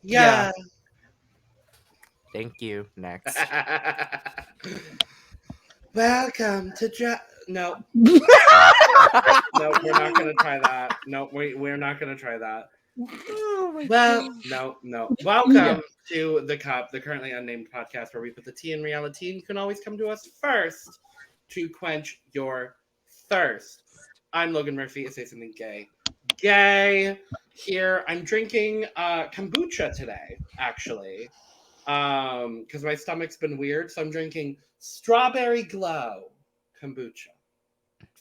Yeah. Thank you. Next. Welcome to No. No, we're not going to try that. No, we're not going to try that. Well, no. Welcome to The Cup, the Currently Unnamed Podcast, where we put the tea in reality. You can always come to us first to quench your thirst. I'm Logan Murphy. Say something gay. Gay. Here, I'm drinking kombucha today, actually. Because my stomach's been weird, so I'm drinking Strawberry Glow kombucha.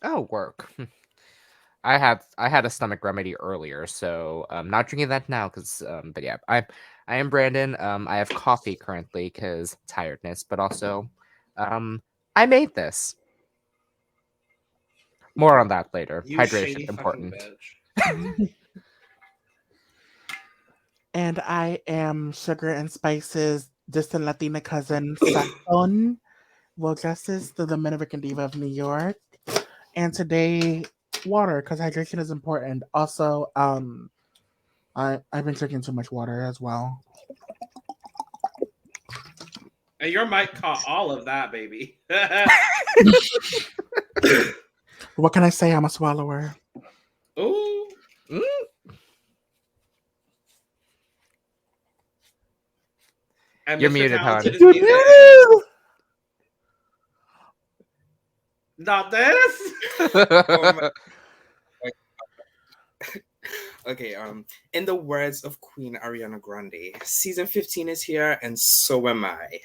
Oh, work. I had a stomach remedy earlier, so I'm not drinking that now. But yeah, I am Brandon. I have coffee currently because tiredness, but also, I made this. More on that later. You Hydration important. Bitch. And I am Sugar and Spice's distant Latina cousin, Sasha. Well, justice to the Dominican diva of New York. And today, water, because hydration is important. Also, I've been drinking too much water as well. And your mic caught all of that, baby. What can I say? I'm a swallower. Ooh. And You're Mr. muted, Talented however. is muted. Not this. Okay, in the words of Queen Ariana Grande, season 15 is here, and so am I.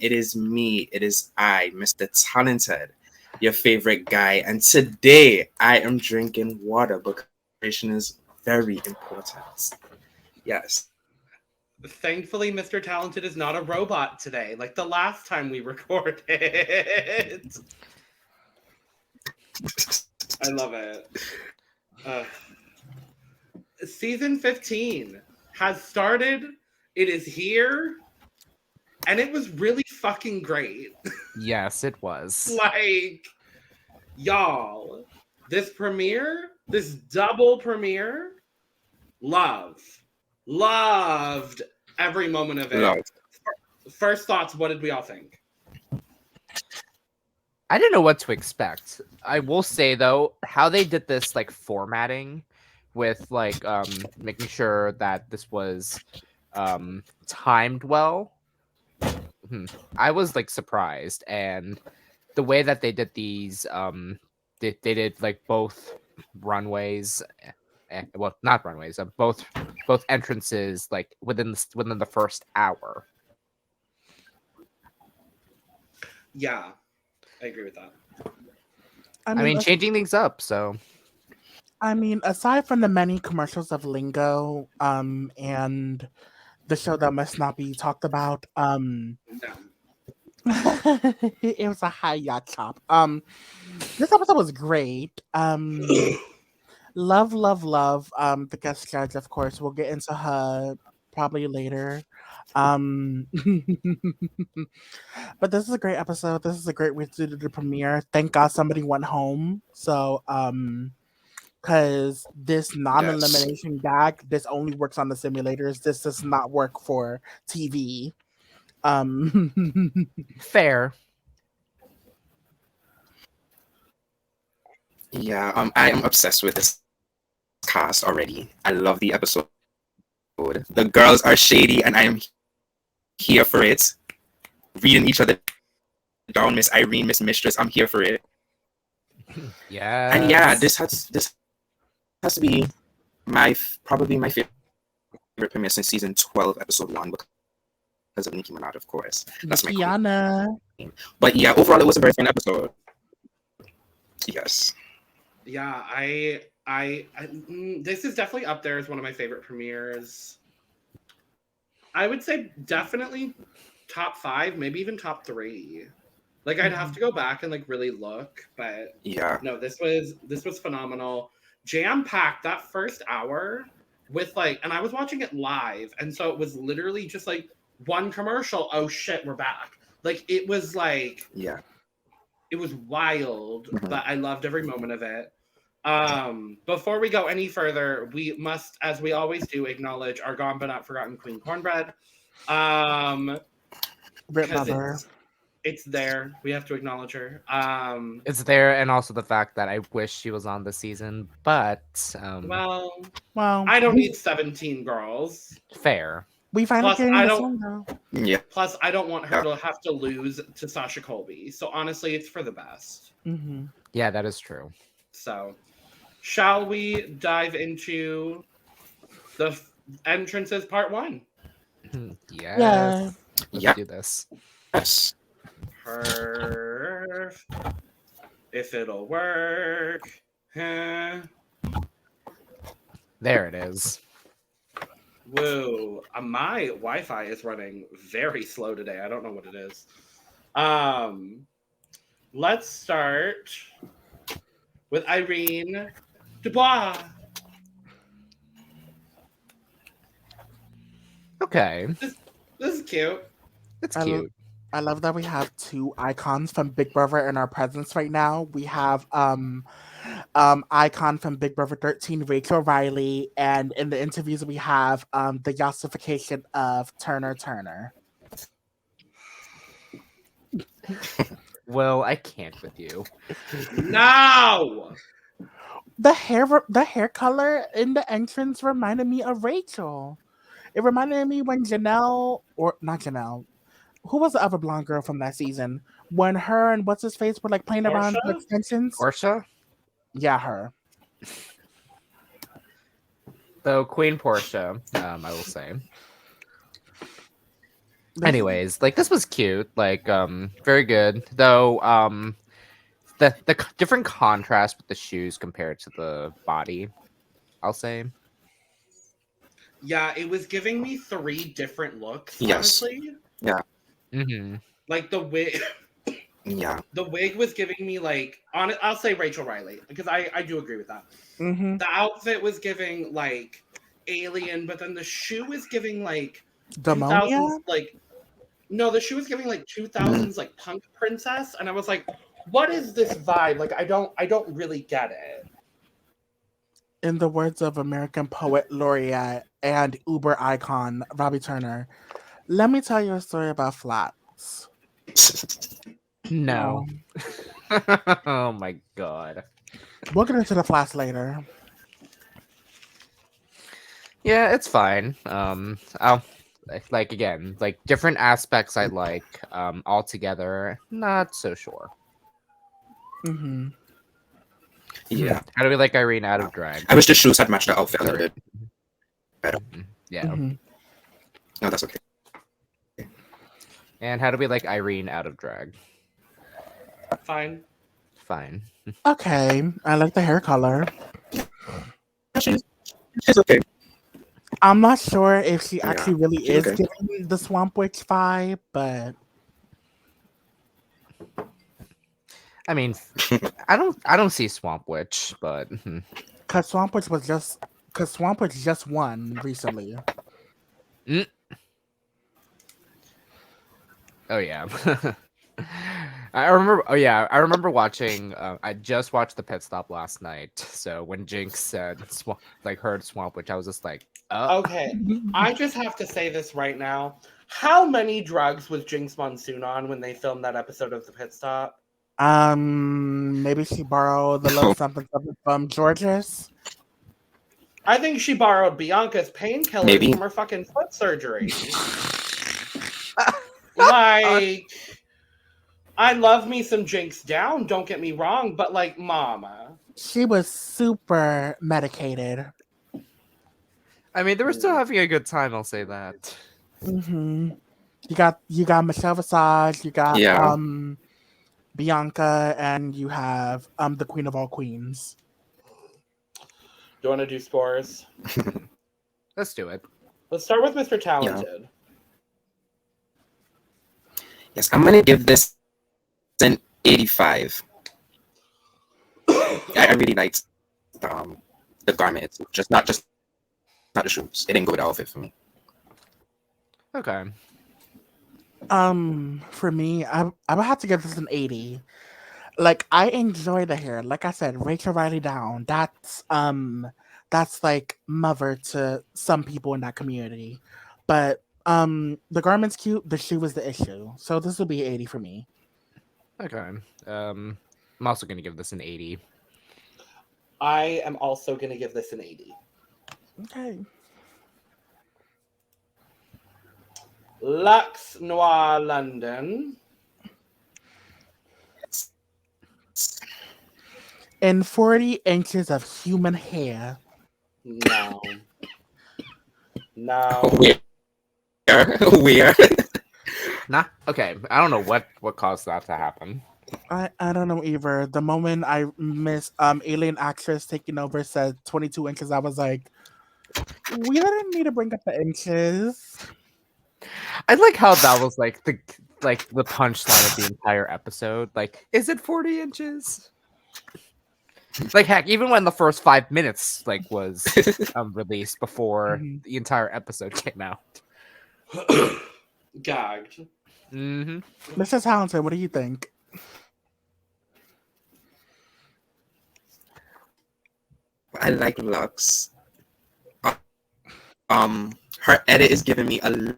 It is me, it is I, Mr. Talented, your favorite guy, and today I am drinking water because hydration is very important. Yes. Thankfully, Mr. Talented is not a robot today, like the last time we recorded. I love it. Season 15 has started. It is here. And it was really fucking great. Yes, it was. Like, y'all, this premiere, this double premiere, loved every moment of it. Loved. First thoughts, what did we all think? I didn't know what to expect. I will say though, how they did this like formatting with like making sure that this was timed well. I was like surprised, and the way that they did these they did like both runways, well, not runways, both entrances like within the first hour. Yeah, I agree with that. I mean changing things up, so I mean, aside from the many commercials of Lingo, and the show that must not be talked about, No. it was a high yacht chop. This episode was great. Love, the guest judge, of course. We'll get into her probably later. But this is a great episode. This is a great way to do the premiere. Thank God somebody went home. So, because this non-elimination gag, this only works on the simulators. This does not work for TV. fair. Yeah, I am obsessed with this cast already. I love the episode. The girls are shady, and I am here for it. Reading each other down, Miss Irene, Miss Mistress. I'm here for it. Yeah. And yeah, this has to be probably my favorite premiere since season 12, episode 1, because of Nicki Minaj, of course. That's my queen. But yeah, overall, it was a very fun episode. Yes. Yeah, I this is definitely up there as one of my favorite premieres. I would say definitely top 5, maybe even top 3. Like I'd have to go back and like really look, but yeah, no, this was phenomenal. Jam-packed that first hour with like, and I was watching it live, and so it was literally just like one commercial. Oh shit, we're back. Like it was like, yeah, it was wild, but I loved every moment of it. Before we go any further, we must, as we always do, acknowledge our gone but not forgotten Queen Cornbread. Because it's there. We have to acknowledge her. It's there, and also the fact that I wish she was on the season, but well, well, I don't need 17 girls. Fair. We finally Plus, getting this one though. Yeah. Plus, I don't want her to have to lose to Sasha Colby. So honestly, it's for the best. Mm-hmm. Yeah, that is true. So, shall we dive into the entrances part 1? Yes. Yeah. Let's do this. Yes. Perf. If it'll work. Huh. There it is. Woo. My Wi-Fi is running very slow today. I don't know what it is. Let's start with Irene DuBois. Okay. This is cute. It's cute. I love that we have 2 icons from Big Brother in our presence right now. We have icon from Big Brother 13, Rachel Riley, and in the interviews we have the yassification of Turner. Well, I can't with you. No! The hair color in the entrance reminded me of Rachel. It reminded me when Janelle, or not Janelle, who was the other blonde girl from that season? When her and what's his face were like playing around with extensions? Portia? Yeah, her. Though Queen Portia, I will say. Anyways, like this was cute, like very good. Though the different contrast with the shoes compared to the body, I'll say. Yeah, it was giving me 3 different looks, Yes. honestly. Yeah. Mm-hmm. Like the wig. Yeah. The wig was giving me like I'll say Rachel Riley because I do agree with that. Mm-hmm. The outfit was giving like alien, but then the shoe was giving like Demonia? 2000s like no, the shoe was giving like 2000s like punk princess, and I was like, what is this vibe? Like I don't really get it. In the words of American poet laureate and Uber icon Robbie Turner, let me tell you a story about flats. No. Oh my god. We'll get into the flats later. Yeah, it's fine. I'll like again, like different aspects I like. Altogether, not so sure. Mm-hmm. Yeah. How do we like Irene out of drag? I wish the shoes had matched the outfit a little bit better. Yeah. Mm-hmm. No, that's okay. And how do we like Irene out of drag? Fine. Fine. Okay, I like the hair color. She's okay. I'm not sure if she actually really she's is okay. giving the Swamp Witch vibe, but I mean, I don't see Swamp Witch, but because Swamp Witch just won recently. Oh yeah. I remember watching. I just watched the pit stop last night. So when Jinx said heard Swamp Witch, I was just like, oh. Okay, I just have to say this right now. How many drugs was Jinx Monsoon on when they filmed that episode of the pit stop? Maybe she borrowed the little something from George's. I think she borrowed Bianca's painkillers Maybe. from her fucking foot surgery. Like, I love me some Jinx down, don't get me wrong, but like, mama. She was super medicated. I mean, they were still having a good time. I'll say that. Mm-hmm. You got Michelle Visage, you got Bianca, and you have the Queen of all Queens. Do you want to do scores? Let's do it. Let's start with Mr. Talented. Yes, I'm gonna give this an 85. I really liked the garment. It's just not the shoes. It didn't go with the outfit for me. Okay. For me, I would have to give this an 80. like I enjoy the hair. Like I said, Rachel Riley down. That's like mother to some people in that community. But the garment's cute, the shoe was the issue. So this will be 80 for me. Okay. I'm also gonna give this an 80. I am also going to give this an 80. Okay. Luxx Noir London. And 40 inches of human hair. No. No. Where? Nah. Okay. I don't know what caused that to happen. I don't know either. The moment I miss alien actress taking over said 22 inches, I was like, we didn't need to bring up the inches. I like how that was like the punchline of the entire episode. Like, is it 40 inches? Like, heck, even when the first 5 minutes was released before the entire episode came out. Gagged. Mm-hmm. Mr. Talented, what do you think? I like Luxx. Her edit is giving me a little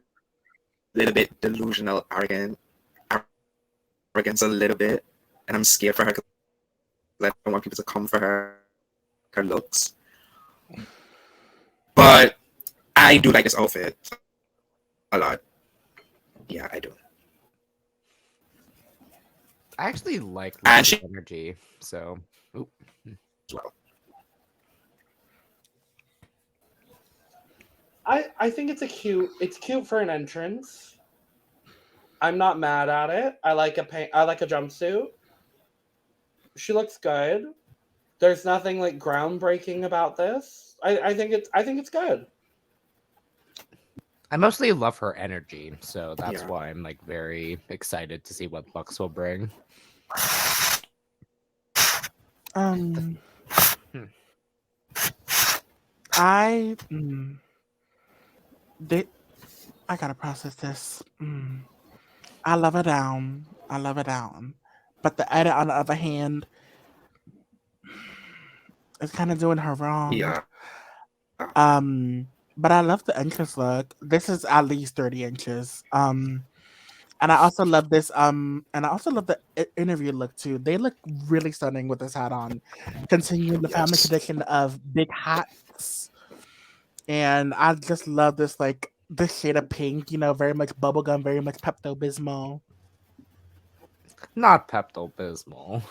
bit delusional arrogance a little bit, and I'm scared for her because I don't want people to come for her looks. But I do like this outfit a lot. Yeah, I do. I actually like And Luxx's she- energy, so. Oop. As well. I think it's cute for an entrance. I'm not mad at it. I like a jumpsuit. She looks good. There's nothing like groundbreaking about this. I think it's good. I mostly love her energy, so that's Yeah. why I'm like very excited to see what Luxx will bring. I gotta process this. I love her down. But the edit, on the other hand, is kind of doing her wrong. Yeah. But I love the entrance look. This is at least 30 inches. And I also love this. And I also love the interview look too. They look really stunning with this hat on, continuing the family tradition of big hats. And I just love this this shade of pink. Very much bubblegum, very much Pepto Bismol. Not Pepto Bismol.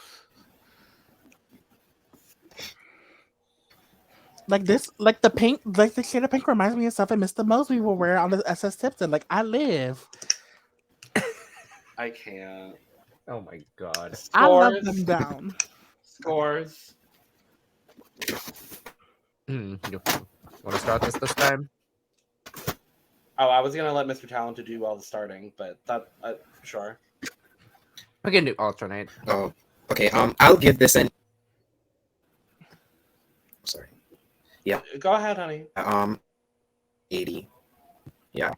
Like this, like the pink, like the shade of pink reminds me of stuff that Mr. Mosby will wear on the SS Tipton. Like I live. I can't. Oh my god. I love them down. Scores. You want to start this time? Oh, I was gonna let Mr. Talented do all the starting, but that sure. We can do alternate. Oh, okay. I'll give this an. Sorry. Yeah. Go ahead, honey. 80. Yeah.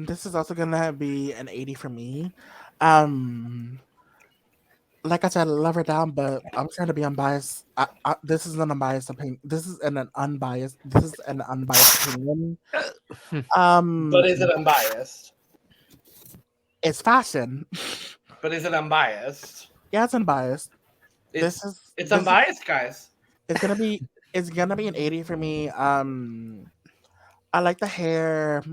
This is also gonna be an 80 for me. Like I said, I love her down, but I'm trying to be unbiased. This is an unbiased opinion. This is an unbiased opinion. But is it unbiased? It's fashion. But is it unbiased? Yeah, it's unbiased. It's unbiased, guys. It's gonna be an 80 for me. I like the hair.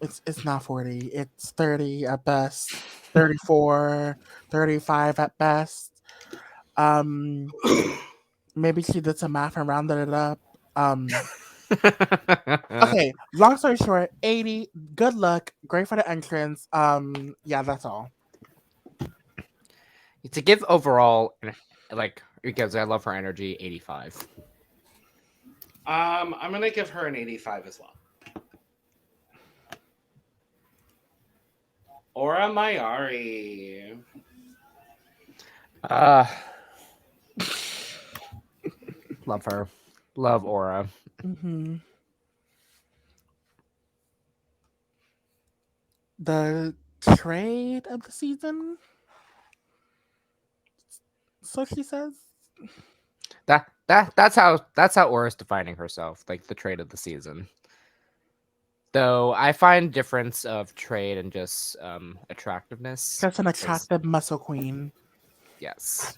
It's not 40. It's 30 at best. 34, 35 at best. Maybe she did some math and rounded it up. Okay, long story short, 80. Good luck. Great for the entrance. Yeah, that's all. To give overall, because I love her energy, 85. I'm gonna give her an 85 as well. Aura Mayari. Love her. Love Aura. The trade of the season. So she says. That's how Aura's defining herself, like the trade of the season. Though I find difference of trade and just attractiveness. Just an attractive muscle queen. Yes.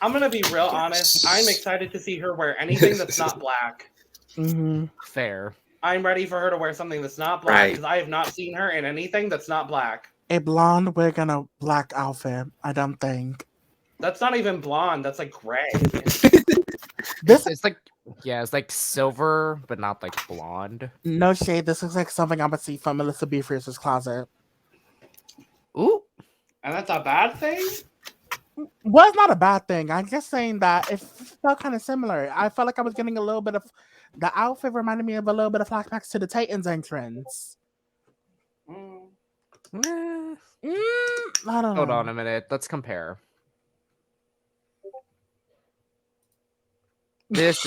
I'm gonna be real honest. I'm excited to see her wear anything that's not black. Mm-hmm. Fair. I'm ready for her to wear something that's not black because I have not seen her in anything that's not black. A blonde wig and a black outfit. I don't think. That's not even blonde. That's like gray. It's like silver, but not like blonde. No shade. This looks like something I would see from Melissa B. Fierce's closet. Ooh. And that's a bad thing? Well, it's not a bad thing. I'm just saying that it felt kind of similar. I felt like I was getting a little bit of the outfit reminded me of a little bit of flashbacks to the Titans entrance. Mm. I don't know. Hold on a minute. Let's compare. This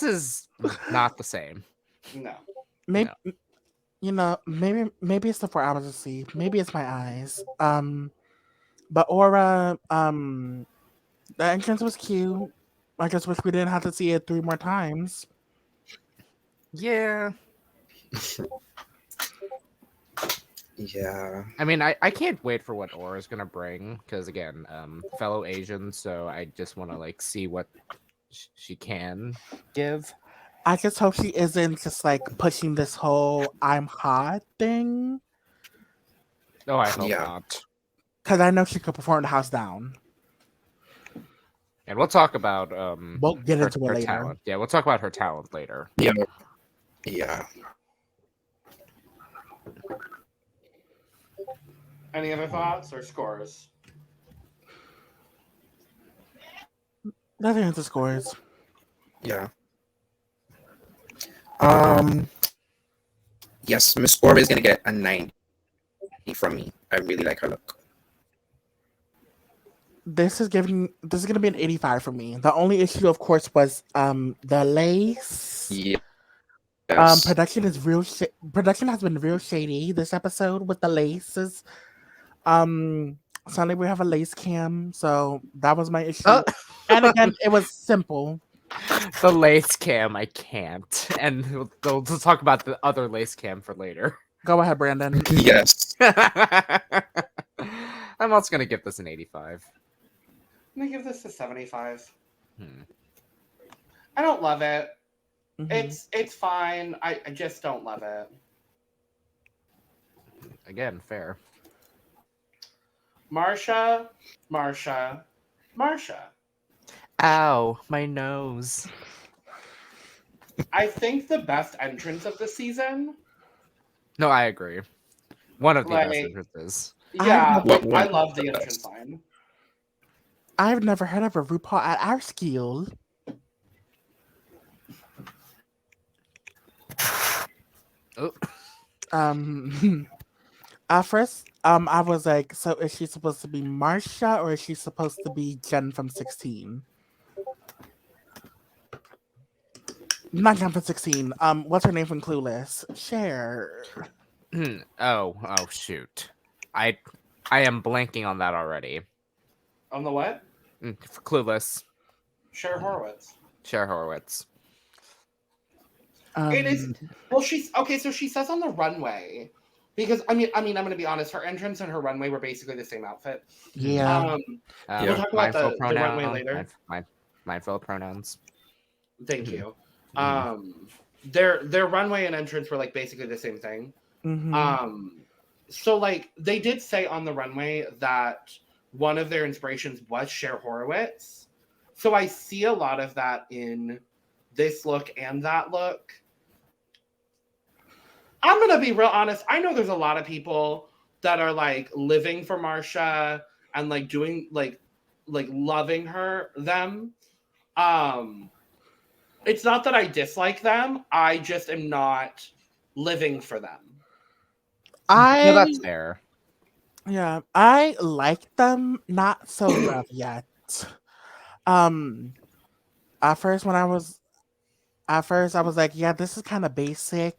is not the same. No. Maybe maybe it's the 4 hours of sleep. Maybe it's my eyes. But Aura, the entrance was cute. I just wish we didn't have to see it 3 more times. Yeah. Yeah. I mean, I can't wait for what Aura's gonna bring because again, fellow Asian, so I just want to like see what she can give. I just hope she isn't just like pushing this whole "I'm hot" thing. Oh, I hope not. Because I know she could perform the house down. And we'll talk about we'll get into it later. Talent. Yeah, we'll talk about her talent later. Yeah. Yeah. Any other thoughts or scores? Nothing into scores. Yeah. Yes, Miss Aura is gonna get a 90 from me. I really like her look. This is gonna be an 85 for me. The only issue, of course, was the lace. Yeah. Yes. Production has been real shady this episode with the laces. Suddenly we have a lace cam, so that was my issue. And again, it was simple. The lace cam, I can't. And we'll talk about the other lace cam for later. Go ahead, Brandon. Yes. I'm also gonna give this an 85. I'm gonna give this a 75. I don't love it. Mm-hmm. It's fine. I just don't love it. Again, fair. Marcia. Ow, my nose. I think the best entrance of the season. No, I agree. One of the best Like, entrances. Yeah, What- I love the entrance line. I've never heard of a RuPaul at our school. Oh. At first, I was like, so is she supposed to be Marcia or is she supposed to be Jen from 16? Not Jen from 16. What's her name from Clueless? Cher. Oh, shoot. I am blanking on that already. On the what? For Clueless. Cher Horowitz. Cher Horowitz. It is. Well, she's okay. So she says on the runway, because I mean, I'm gonna be honest. Her entrance and her runway were basically the same outfit. Yeah. We'll talk about the runway later. Mindful of pronouns. Thank you. Their runway and entrance were like basically the same thing. So like they did say on the runway that one of their inspirations was Cher Horowitz. So I see a lot of that in this look and that look. I'm gonna be real honest. I know there's a lot of people that are like living for Marcia and like doing like loving them. It's not that I dislike them. I just am not living for them. No, that's fair. Yeah, I like them. Not so rough yet. At first I was like, yeah, this is kind of basic.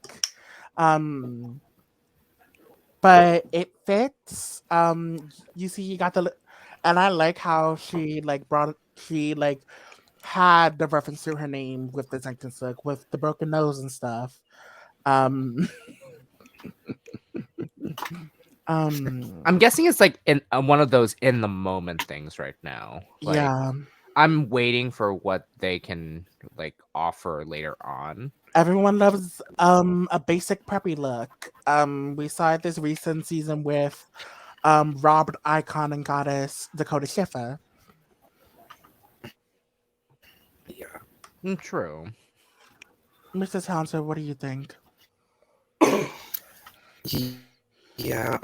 but it fits. You see, you got and I like how she had the reference to her name with the sentence look with the broken nose and stuff. Um, I'm guessing it's like in one of those in the moment things right now. Like, yeah. I'm waiting for what they can like offer later on. Everyone loves a basic preppy look. We saw it this recent season with robbed icon and goddess Dakota Schiffer. Yeah. True. Mr. Townsend, what do you think? Yeah.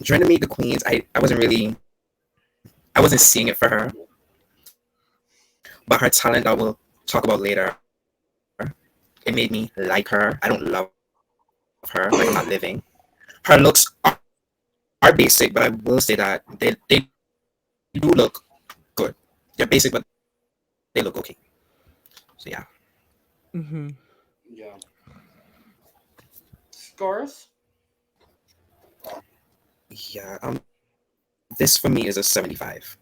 Trying to meet the queens, I wasn't seeing it for her. But her talent I will talk about later. It made me like her. I don't love her, but I'm not living. Her looks are basic, but I will say that they do look good. They're basic, but they look okay. So yeah. Mm-hmm. Yeah. Scores? Yeah. This for me is a 75.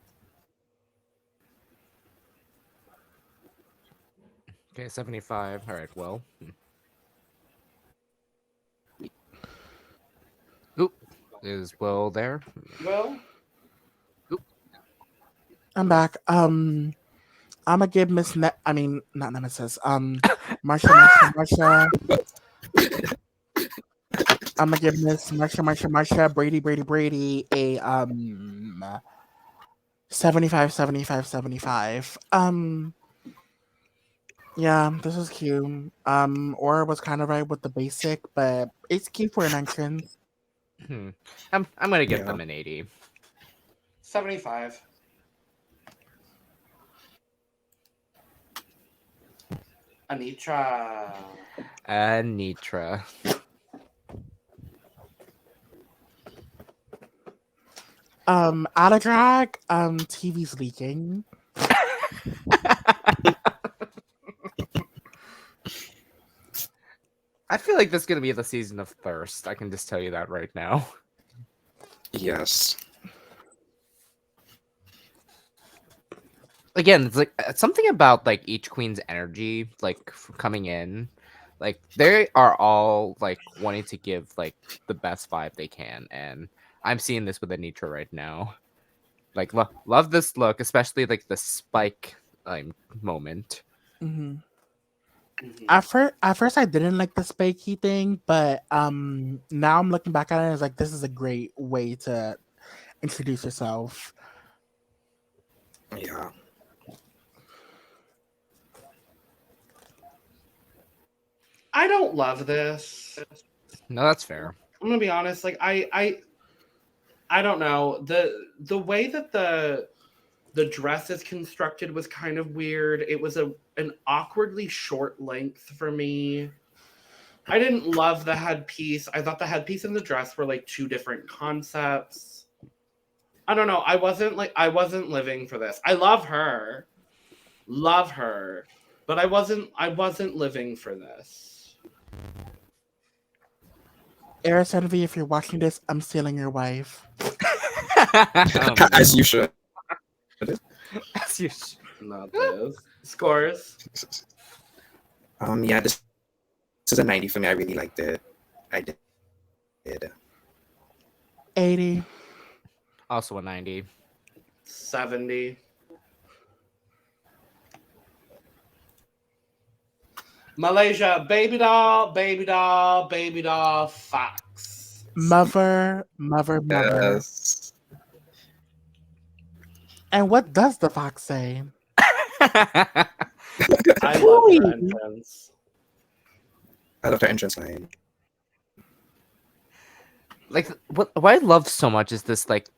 Okay, 75. All right, well. Oop. Is Will there? Well, I'm back. I'm gonna give not Nemesis. Marcia. I'm gonna give Miss Marcia, Brady a 75. Yeah, this is cute. Aura was kind of right with the basic, but it's cute for an entrance. I'm gonna give them an 80. 75. Anetra. Out of drag, TV's leaking. I feel like this is gonna be the season of thirst. I can just tell you that right now. Yes. Again, it's like something about like each queen's energy, like coming in, like they are all like wanting to give like the best vibe they can, and I'm seeing this with Anetra right now. Like love this look, especially like the spike moment. Mm-hmm. Mm-hmm. At first, I didn't like the spiky thing, but now I'm looking back at it, it's like this is a great way to introduce yourself. Yeah. I don't love this. No, that's fair. I'm gonna be honest. Like I don't know. The way that the dress is constructed was kind of weird. It was an awkwardly short length for me. I didn't love the headpiece. I thought the headpiece and the dress were like two different concepts. I don't know. I wasn't living for this. I love her, but I wasn't living for this. Eris Envy, if you're watching this, I'm stealing your wife. As you should. As you should. Not this. Scores. Yeah, this is a 90 for me. I really liked it. I did. 80. Also a 90. 70. Malaysia, Babydoll, Foxx. Mother. Yes. And what does the fox say? I love her entrance. I love her entrance line. Like what I love so much is this like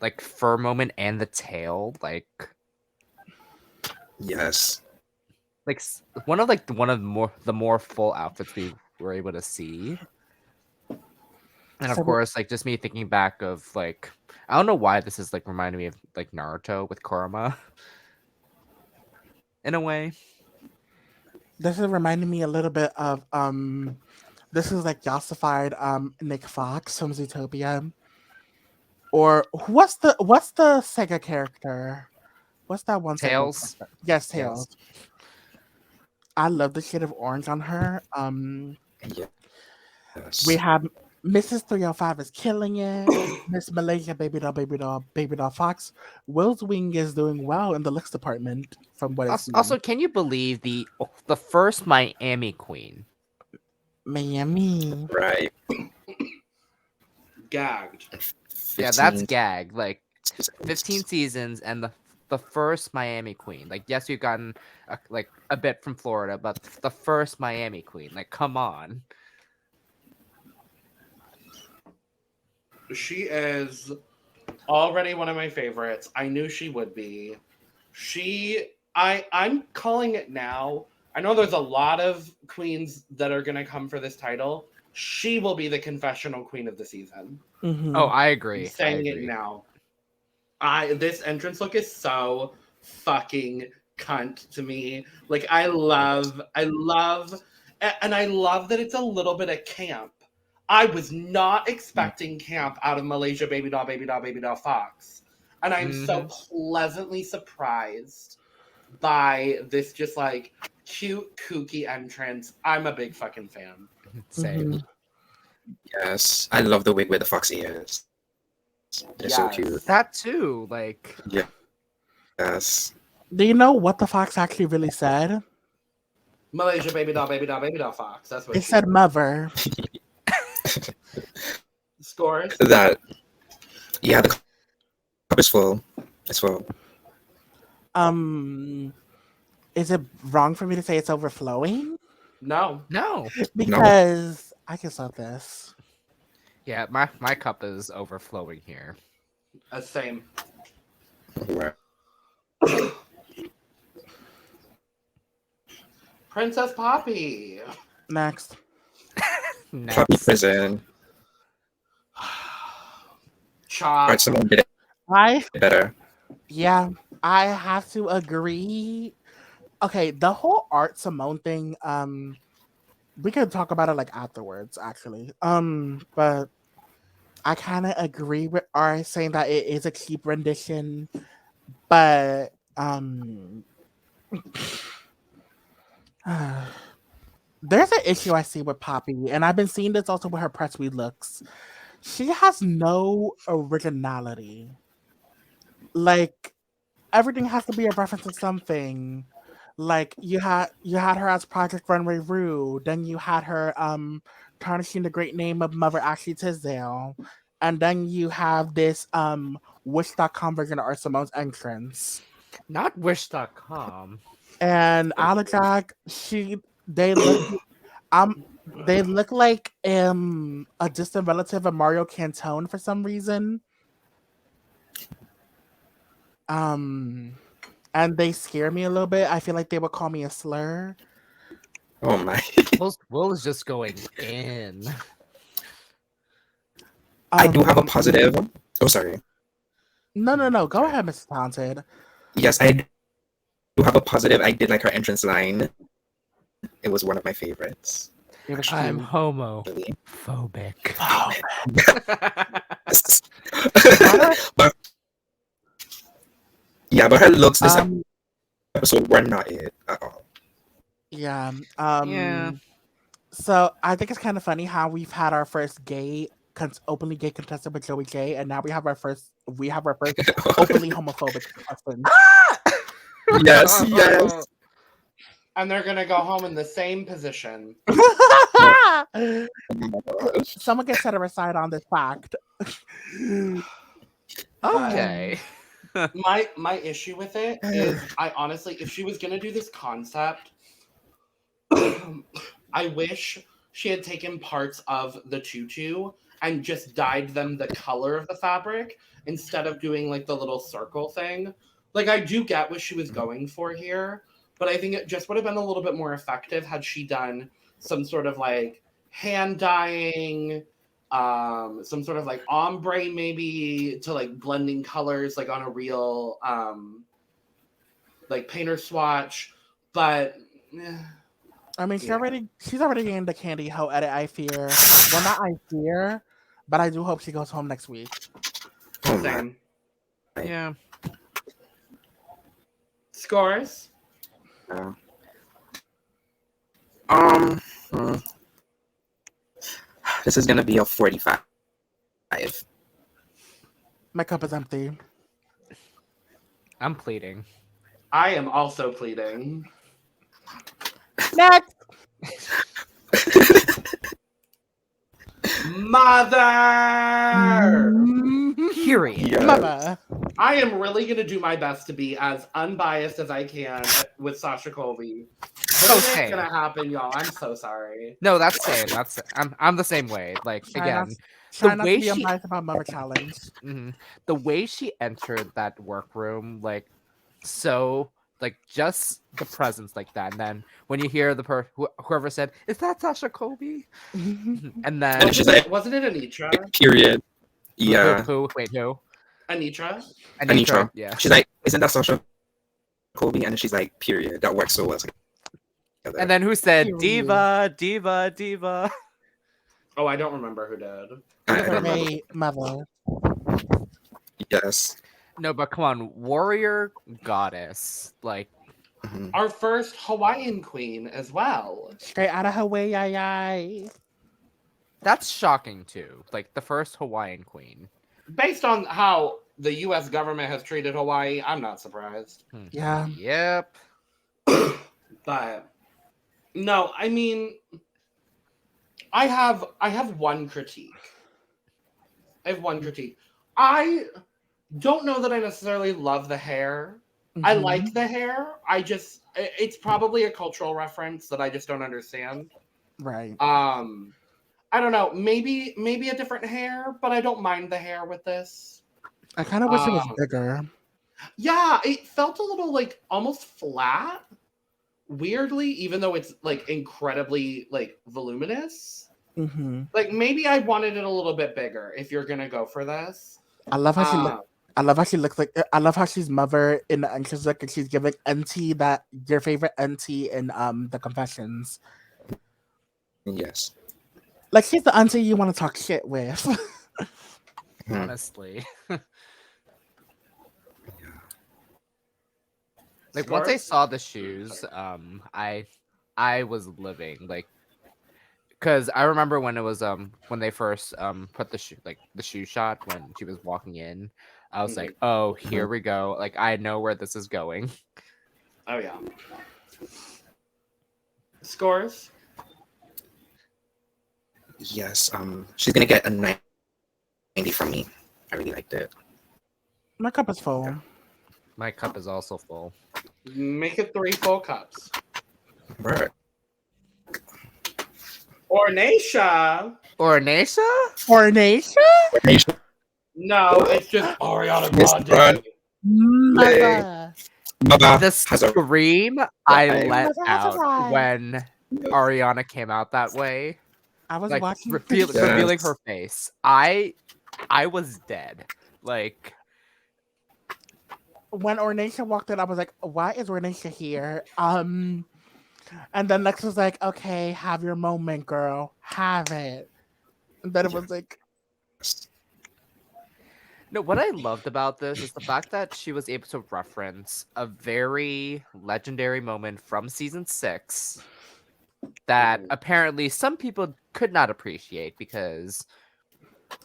like fur moment and the tail, like Yes. like one of the more full outfits we were able to see. And of course, like just me thinking back of like I don't know why this is like reminding me of like Naruto with Kurama. In a way. This is reminding me a little bit of This is like yassified Nick Fox from Zootopia. Or what's the Sega character? What's that one? Tails? Yes, Tails. I love the shade of orange on her. Yes. We have Mrs. 305 is killing it. Miss Malaysia, Babydoll Foxx. Will's Wing is doing well in the Luxx department from what it's Also, can you believe the first Miami queen? Miami. Right. Gagged. Yeah, that's gag. Like 15 seasons and the first Miami queen. Like, yes, we've gotten a bit from Florida, but the first Miami queen. Like, come on. She is already one of my favorites. I knew she would be. I'm calling it now. I know there's a lot of queens that are going to come for this title. She will be the confessional queen of the season. Mm-hmm. Oh, I agree. I'm saying it now. This entrance look is so fucking cunt to me. Like, I love, and I love that it's a little bit of camp. I was not expecting camp out of Malaysia Babydoll Foxx. And I'm so pleasantly surprised by this just like cute, kooky entrance. I'm a big fucking fan. Same. Yes. I love the wig with the foxy ears. They're so cute. That too. Like, Yeah. Yes. Do you know what the Fox actually really said? Malaysia Babydoll Foxx. That's what It said mother. Scores. That. Yeah, the cup is full. It's full. Is it wrong for me to say it's overflowing? No. Because I can stop this. Yeah, my cup is overflowing here. Same. Right. Princess Poppy. Next. Poppy prison. Chop. Alright, someone did it better. Yeah, I have to agree. Okay, the whole Art Simone thing, we can talk about it like afterwards, actually. But I kind of agree with Art saying that it is a cheap rendition, but there's an issue I see with Poppy, and I've been seeing this also with her press read looks. She has no originality. Like, everything has to be a reference to something. Like, you had her as Project Runway Rue, then you had her tarnishing the great name of Mother Ashley Tisdale, and then you have this Wish.com version of Art Simone's entrance. Not Wish.com. And Alajag, they look like a distant relative of Mario Cantone for some reason. And they scare me a little bit. I feel like they would call me a slur. Oh my. Will is just going in. I do have a positive. Oh, sorry. No. Go ahead, Mrs. Talented. Yes, I do have a positive. I did like her entrance line. It was one of my favorites. I'm cute. homophobic. but yeah, but her looks this episode were not it at all. Yeah. Yeah. So I think it's kind of funny how we've had our first openly gay contestant with Joey J, and now we have our first openly homophobic contestant. Yes. And they're gonna go home in the same position. Someone get set aside on this fact. Okay. My issue with it is, I honestly, if she was gonna do this concept, I wish she had taken parts of the tutu and just dyed them the color of the fabric instead of doing like the little circle thing. Like, I do get what she was going for here, but I think it just would have been a little bit more effective had she done some sort of like hand dyeing, some sort of like ombre maybe to like blending colors like on a real like painter swatch. But I mean, Yeah. she's already getting the candy hoe edit, I fear. Well, not I fear, but I do hope she goes home next week. Oh my. Same. Yeah. Scores? Hmm. This is gonna be a 45. My cup is empty. I'm pleading. I am also pleading. Next! Mother! Period. Yeah. Mama. I am really going to do my best to be as unbiased as I can with Sasha Colby. But it Okay. ain't going to happen, y'all. I'm so sorry. No, that's same. I'm the same way. Like again, Try not way to be she- unbiased about Mother Challenge. the way she entered that workroom, like so, like just the presence like that, and then when you hear the whoever said, "Is that Sasha Colby?" and then she's like- Wasn't it Anetra? Period. Yeah. who? Wait, who? Anitra? Anetra. Yeah. She's like, isn't that Sasha Colby? And then she's like, period. That works so well together. And then who said Period. diva, diva, diva? Oh, I don't remember who did. I don't remember. Hey, Mother. Yes. No, but come on, warrior goddess, like Mhm. Our first Hawaiian queen as well. Straight out of Hawaii. that's shocking too. Like the first Hawaiian queen. Based on how the U.S. government has treated Hawaii, I'm not surprised. Yeah. Yep. But no, I mean, I have one critique. I don't know that I necessarily love the hair. I Mhm. like the hair. It's probably a cultural reference that I just don't understand. Right. I don't know. Maybe a different hair, but I don't mind the hair with this. I kind of wish it was bigger. Yeah, it felt a little like almost flat. Weirdly, even though it's like incredibly like voluminous. Mm-hmm. Like maybe I wanted it a little bit bigger if you're gonna go for this. I love how she looks. I love how she looks like. I love how she's Mother in the entrance look, and she's giving NT that your favorite NT in the Confessions. Yes. Like she's the auntie you want to talk shit with. Honestly. Like once I saw the shoes, I was living like, because I remember when it was when they first put the shoe shot when she was walking in, I was like, oh, here we go. Like I know where this is going. Oh yeah. Scores? Yes. She's gonna get a 90 from me. I really liked it. My cup is full. My cup is also full. Make it 3 full cups. Right. Ornacia. Ornacia? Ornacia? No, it's just Ariana Miss Grande. Mother. Baba The has a scream I vibe. let Mother has a out vibe. when Ariana came out that way, I was like watching revealing her face. I was dead. Like when Ornacia walked in, I was like, why is Ornacia here? And then Lex was like, okay, have your moment, girl. Have it. And then it was like, no, what I loved about this is the fact that she was able to reference a very legendary moment from season 6 that apparently some people could not appreciate because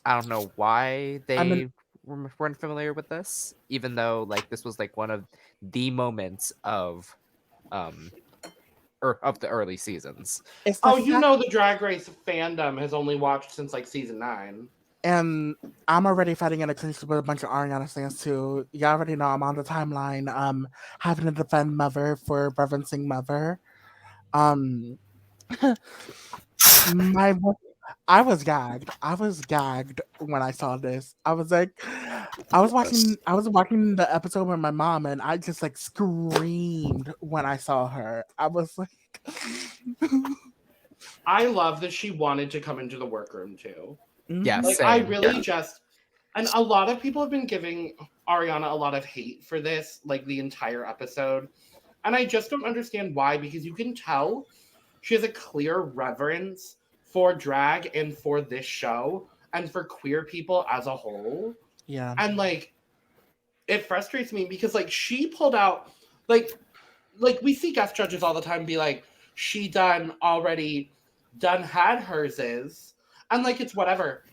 I don't know why they weren't familiar with this, even though like this was like one of the moments of the early seasons. it's the Oh, you fact- know the Drag Race fandom has only watched since like season 9. And I'm already fighting in a clinch with a bunch of Ariana fans too. You already know I'm on the timeline, having to defend Mother for reverencing Mother. I was gagged. I was gagged when I saw this. I was like, I was watching the episode with my mom, and I just like screamed when I saw her. I was like, I love that she wanted to come into the workroom too. Yeah, Like same. I really and a lot of people have been giving Ariana a lot of hate for this, like the entire episode. And I just don't understand why, because you can tell she has a clear reverence for drag and for this show and for queer people as a whole. Yeah. And like, it frustrates me because like she pulled out like we see guest judges all the time be like, she done had hers is, and like it's whatever.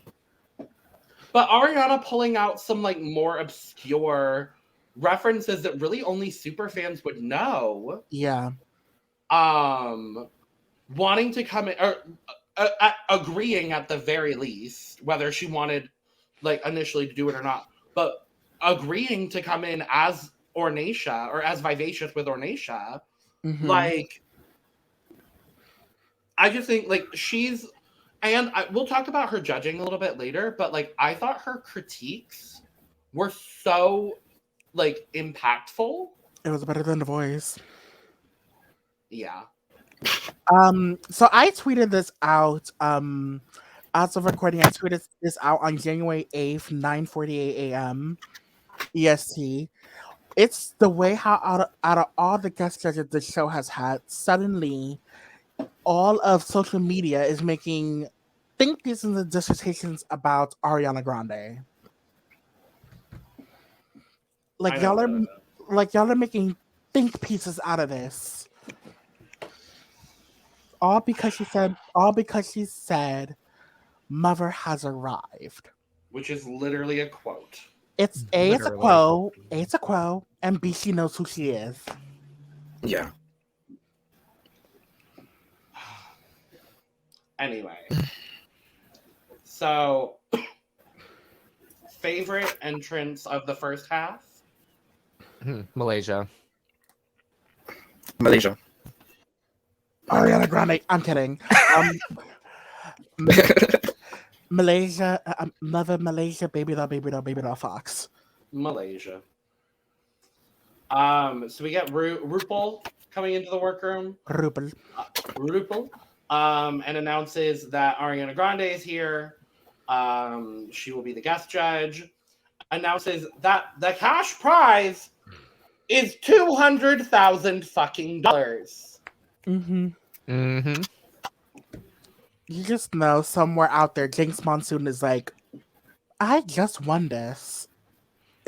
But Ariana pulling out some like more obscure references that really only super fans would know. Yeah. Wanting to come in or agreeing at the very least, whether she wanted like initially to do it or not, but agreeing to come in as Ornacia or as Vivacious with Ornacia. Mm-hmm. Like, I just think like we'll talk about her judging a little bit later, but like I thought her critiques were so like impactful. It was better than The Voice. Yeah. So I tweeted this out. As of recording, I tweeted this out on January 8th, 9:48 a.m. EST. It's the way how out of all the guest judges the show has had, suddenly all of social media is making think pieces and dissertations about Ariana Grande. Like y'all are making think pieces out of this. All because she said Mother has arrived. Which is literally a quote. It's A, it's a quote, and B, she knows who she is. Yeah. Anyway. So, favorite entrance of the first half? Malaysia. Ariana Grande. I'm kidding. Malaysia, Mother Malaysia, Babydoll, Foxx. Malaysia. So we got RuPaul coming into the workroom. RuPaul. And announces that Ariana Grande is here. She will be the guest judge. Announces that the cash prize is $200,000 fucking dollars. Mm-hmm. Mm-hmm. You just know somewhere out there, Jinx Monsoon is like, I just won this.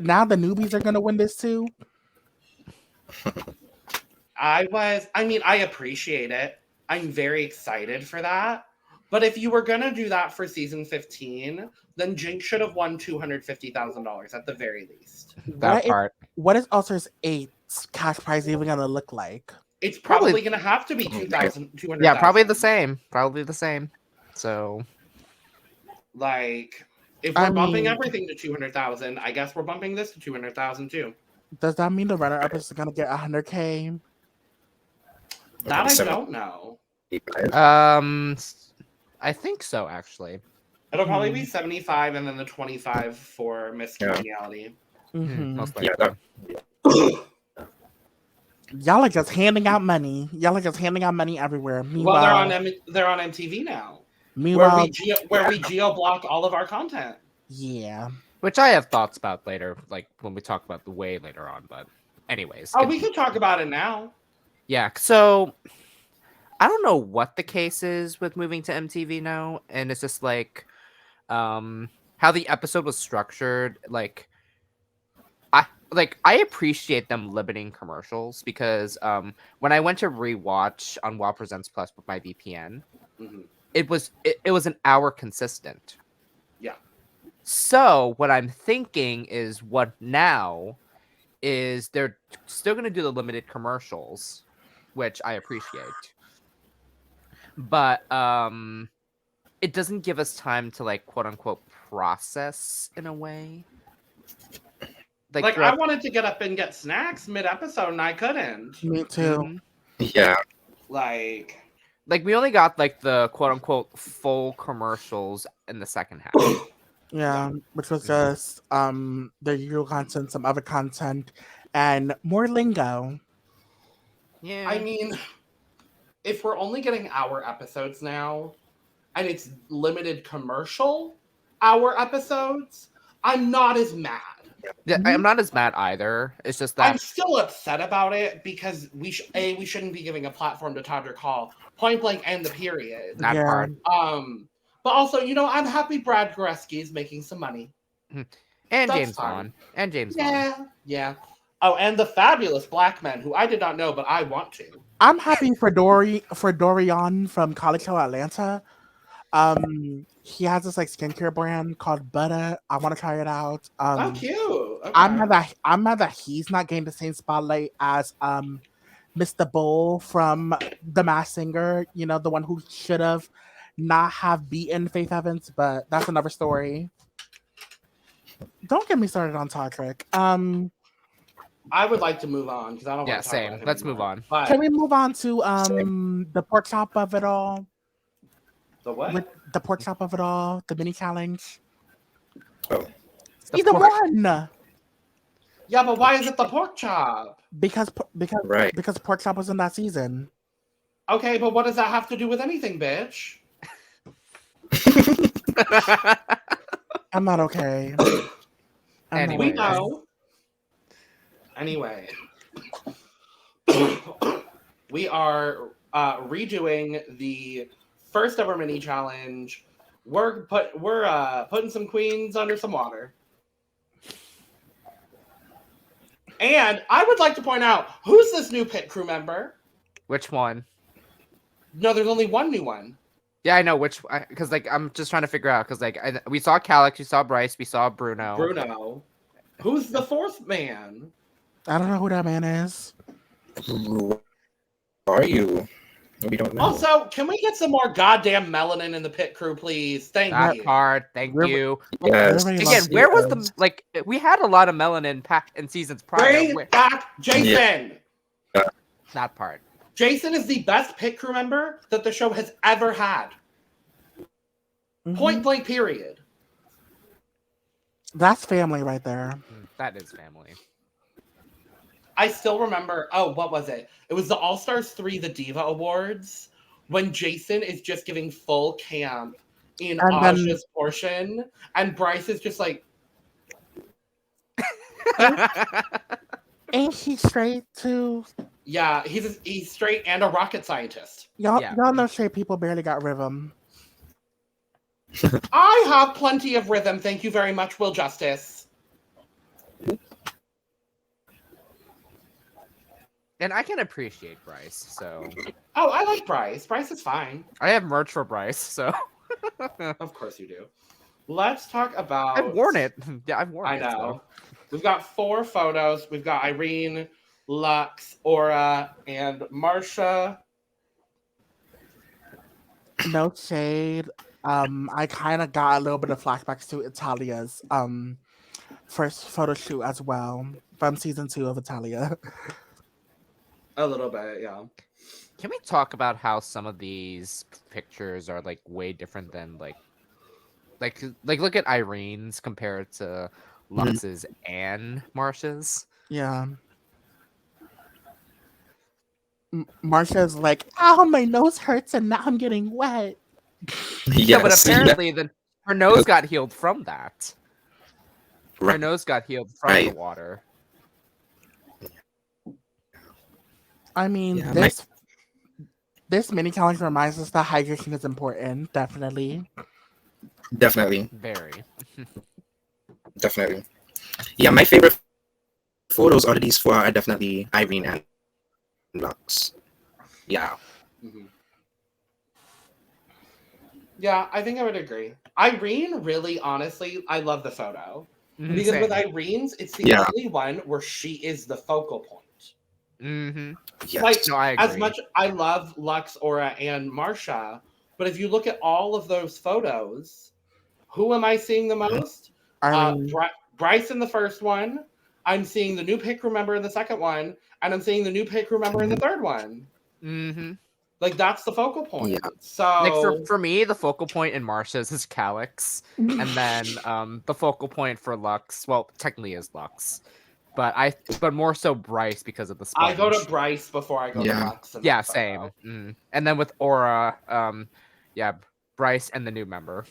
Now the newbies are gonna win this too. I appreciate it. I'm very excited for that. But if you were gonna do that for season 15, then Jinx should have won $250,000 at the very least. What is Ulcer's 8 cash prize even gonna look like? It's probably gonna have to be $200,000. Yeah, probably the same. So, like, if we're bumping everything to $200,000, I guess we're bumping this to $200,000 too. Does that mean the runner-up is gonna get $100K? That I don't know. I think so, actually. It'll probably be 75 and then the 25 for Miss Congeniality. Mm-hmm. Most likely. Y'all are just handing out money. Everywhere. Meanwhile, Well, they're on MTV now. Meanwhile, where we geo-block all of our content. Yeah. Which I have thoughts about later, like when we talk about the way later on. But anyways. We can talk about it now. Yeah, so I don't know what the case is with moving to MTV now. And it's just like how the episode was structured. I appreciate them limiting commercials because when I went to rewatch on WoW Presents Plus with my VPN, it was an hour consistent. Yeah. So what I'm thinking is what now is they're still going to do the limited commercials, which I appreciate. But it doesn't give us time to like quote unquote process in a way. I wanted to get up and get snacks mid-episode and I couldn't. Me too. Yeah. Like we only got like the quote unquote full commercials in the second half. Yeah, which was just the usual content, some other content, and more lingo. Yeah. I mean, if we're only getting hour episodes now, and it's limited commercial hour episodes, I'm not as mad. Yeah, I'm not as mad either. It's just I'm that still upset about it because we shouldn't be giving a platform to Todrick Hall, point blank, and the period. that part. But also, I'm happy Brad Goreski is making some money. And That's James fine. Vaughn. And James Vaughn. Yeah. Oh, and the fabulous black men who I did not know, but I want to. I'm happy for Dorian from College Hill, Atlanta. He has this like skincare brand called Butter. I want to try it out. Oh, cute. Okay. I'm mad that he's not getting the same spotlight as Mr. Bull from The Masked Singer. The one who should have not have beaten Faith Evans, but that's another story. Don't get me started on Todrick. I would like to move on because I don't want Yeah, to talk same. about him Let's anymore. move on. But Can we move on to the pork chop of it all? the what? With the pork chop of it all, the mini challenge. Oh, Either one. Yeah, but why is it the pork chop? Because right. because pork chop was in that season. Okay, but what does that have to do with anything, bitch? I'm not okay. Anyway. We know. Anyway, we are redoing the first ever mini challenge. We're putting some queens under some water. And I would like to point out, who's this new pit crew member? Which one? No, there's only one new one. Yeah, I know which. Because I'm just trying to figure out. Because we saw Calix, we saw Bryce, we saw Bruno. Bruno. Who's the fourth man? I don't know who that man is. Who are you? We don't know. Also, can we get some more goddamn melanin in the pit crew, please? Thank That you. part. Thank you. Yes. Everybody Again, loves where was it. the we had a lot of melanin in seasons prior. Bring back Jason. That part. Jason is the best pit crew member that the show has ever had. Point blank, period. That's family right there. That is family. I still remember, what was it? It was the All-Stars 3, the Diva Awards, when Jason is just giving full camp in And then- Aja's portion, and Bryce is just like, Ain't he straight too? yeah, he's straight and a rocket scientist. Y'all Yeah. know straight people barely got rhythm. I have plenty of rhythm, thank you very much, Will Justice. And I can appreciate Bryce, so Oh, I like Bryce. Bryce is fine. I have merch for Bryce, so Of course you do. Let's talk about... I've worn it. Yeah, I've worn I it. know. So. We've got 4 photos. We've got Irene, Luxx, Aura, and Marcia. No shade. I kind of got a little bit of flashbacks to Italia's first photo shoot as well from season 2 of Italia. A little bit, yeah. Can we talk about how some of these pictures are way different than like look at Irene's compared to Luxx's and Marcia's? Yeah. Marcia's like, ow, my nose hurts and now I'm getting wet. Yeah, but apparently then her nose got healed from that. Her Right. nose got healed from the water. I mean, Yeah, this mini challenge reminds us that hydration is important. Definitely. Definitely. Very. Definitely. Yeah, my favorite photos out of these 4 are definitely Irene and Luxx. Yeah. Mm-hmm. Yeah, I think I would agree. Irene, really, honestly, I love the photo. Because Same. with Irene's, it's the only one where she is the focal point. Mm-hmm. Yes. Like, No, I agree. as much I love Luxx, Aura, and Marcia, but if you look at all of those photos, who am I seeing the most? Irene. Bryce in the first one. I'm seeing the new pit crew member in the second one, and I'm seeing the new pit crew member in the third one. Mm-hmm. Like, that's the focal point. Yeah. So For me, the focal point in Marcia's is Calix, and then the focal point for Luxx, well, technically is Luxx, but more so Bryce because of the sponge. I go to Bryce before I go to Luxx. in Yeah, that same. photo. And then with Aura, Bryce and the new member.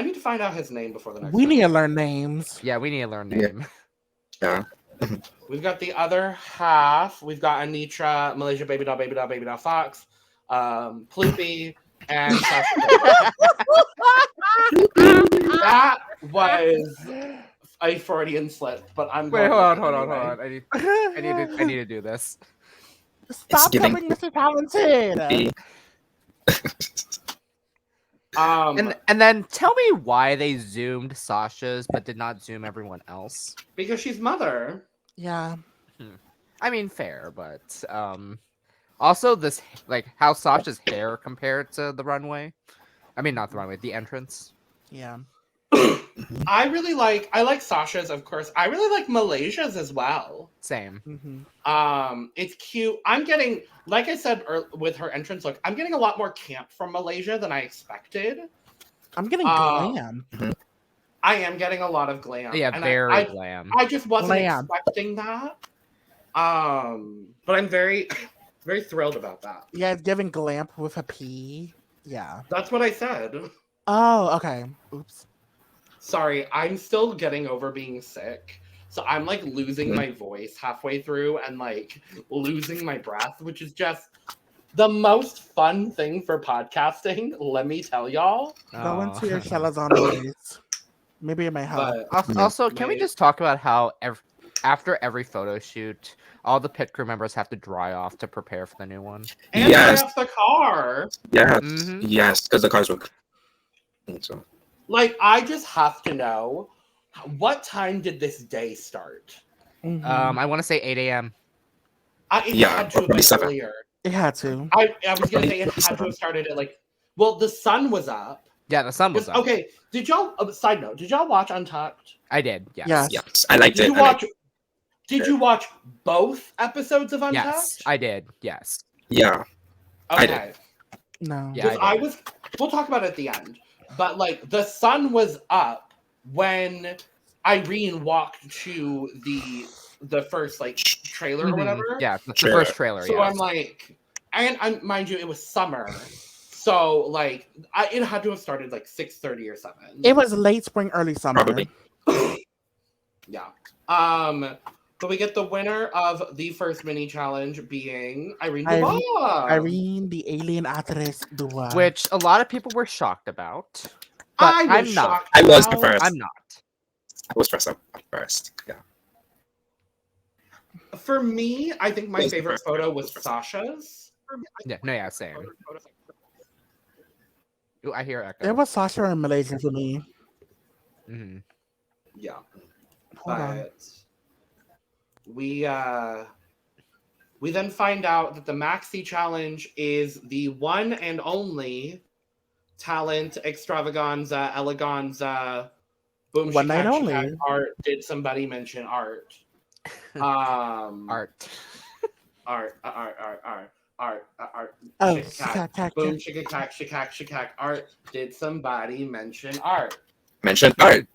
I need to find out his name before the next We one. need to learn names. Yeah, we need to learn name. Yeah. We've got the other half. We've got Anetra, Malaysia, Babydoll, Foxx, Ploopy, and Sasha Colby. That was a Freudian slip, but I'm Wait, going hold with it on. anyway. I need to do this. Stop giving- coming, Mr. Talented. And then tell me why they zoomed Sasha's but did not zoom everyone else. Because she's mother. Yeah. I mean, fair, but also this like how Sasha's hair compared to the runway. I mean, not the runway, the entrance. Yeah. I like Sasha's, of course. I really like Malaysia's as well. Same. Mm-hmm. It's cute. I'm getting, like I said with her entrance look, I'm getting a lot more camp from Malaysia than I expected. I'm getting glam. I am getting a lot of glam. Yeah, and very glam. I just wasn't Glam. expecting that. But I'm very, very thrilled about that. Yeah, it's giving glamp with a P. Yeah. That's what I said. Oh, okay. Oops. Sorry, I'm still getting over being sick. So I'm like losing my voice halfway through and like losing my breath, which is just the most fun thing for podcasting, let me tell y'all. Go into your Shalazon voice. Maybe it might help. But Also, can we Maybe. just talk about how after every photo shoot, all the pit crew members have to dry off to prepare for the new one? and Yes. off the car. Yes. Mhm. Yes, because the cars were. So. Like, I just have to know, what time did this day start? Mhm. I want to say 8 a.m. It Yeah, had to have been probably 7. earlier. It had to. I was gonna say it had to have started at like, well, the sun was up. Yeah, the sun was up. Okay, did y'all? Side note, did y'all watch Untucked? I did. Yes. Yes. Yes, I liked Did it. you watch? Did you watch both episodes of Untucked? Yes, I did. Yes. Yeah. I did. Okay. No. Yeah. Because I was. We'll talk about it at the end. But like, the sun was up when Irene walked to the first like trailer or Mhm. whatever. Yeah, the Trailer. first trailer. So yeah. I'm like, and mind you, it was summer, so like, it had to have started like 6:30 or 7. It was late spring, early summer. Probably. Yeah. But we get the winner of the first mini challenge being Irene DuBois. Irene, the alien actress, DuBois. Which a lot of people were shocked about. But I was I'm not. shocked. I was the how- first. I'm not. I was dressed up first. Yeah. For me, I think my Was the favorite first. photo was Sasha's. Yeah. No. Yeah. Same. Ooh, I hear echo. It was Sasha in Malaysia for me. hmm Yeah. Hold on. But we then find out that the maxi challenge is the one and only talent extravaganza eleganza boom One night shikak, only. shikak, art. Did somebody mention art? Art. art. Oh, Shikak. Boom shikak art. Did somebody mention art? Mentioned art.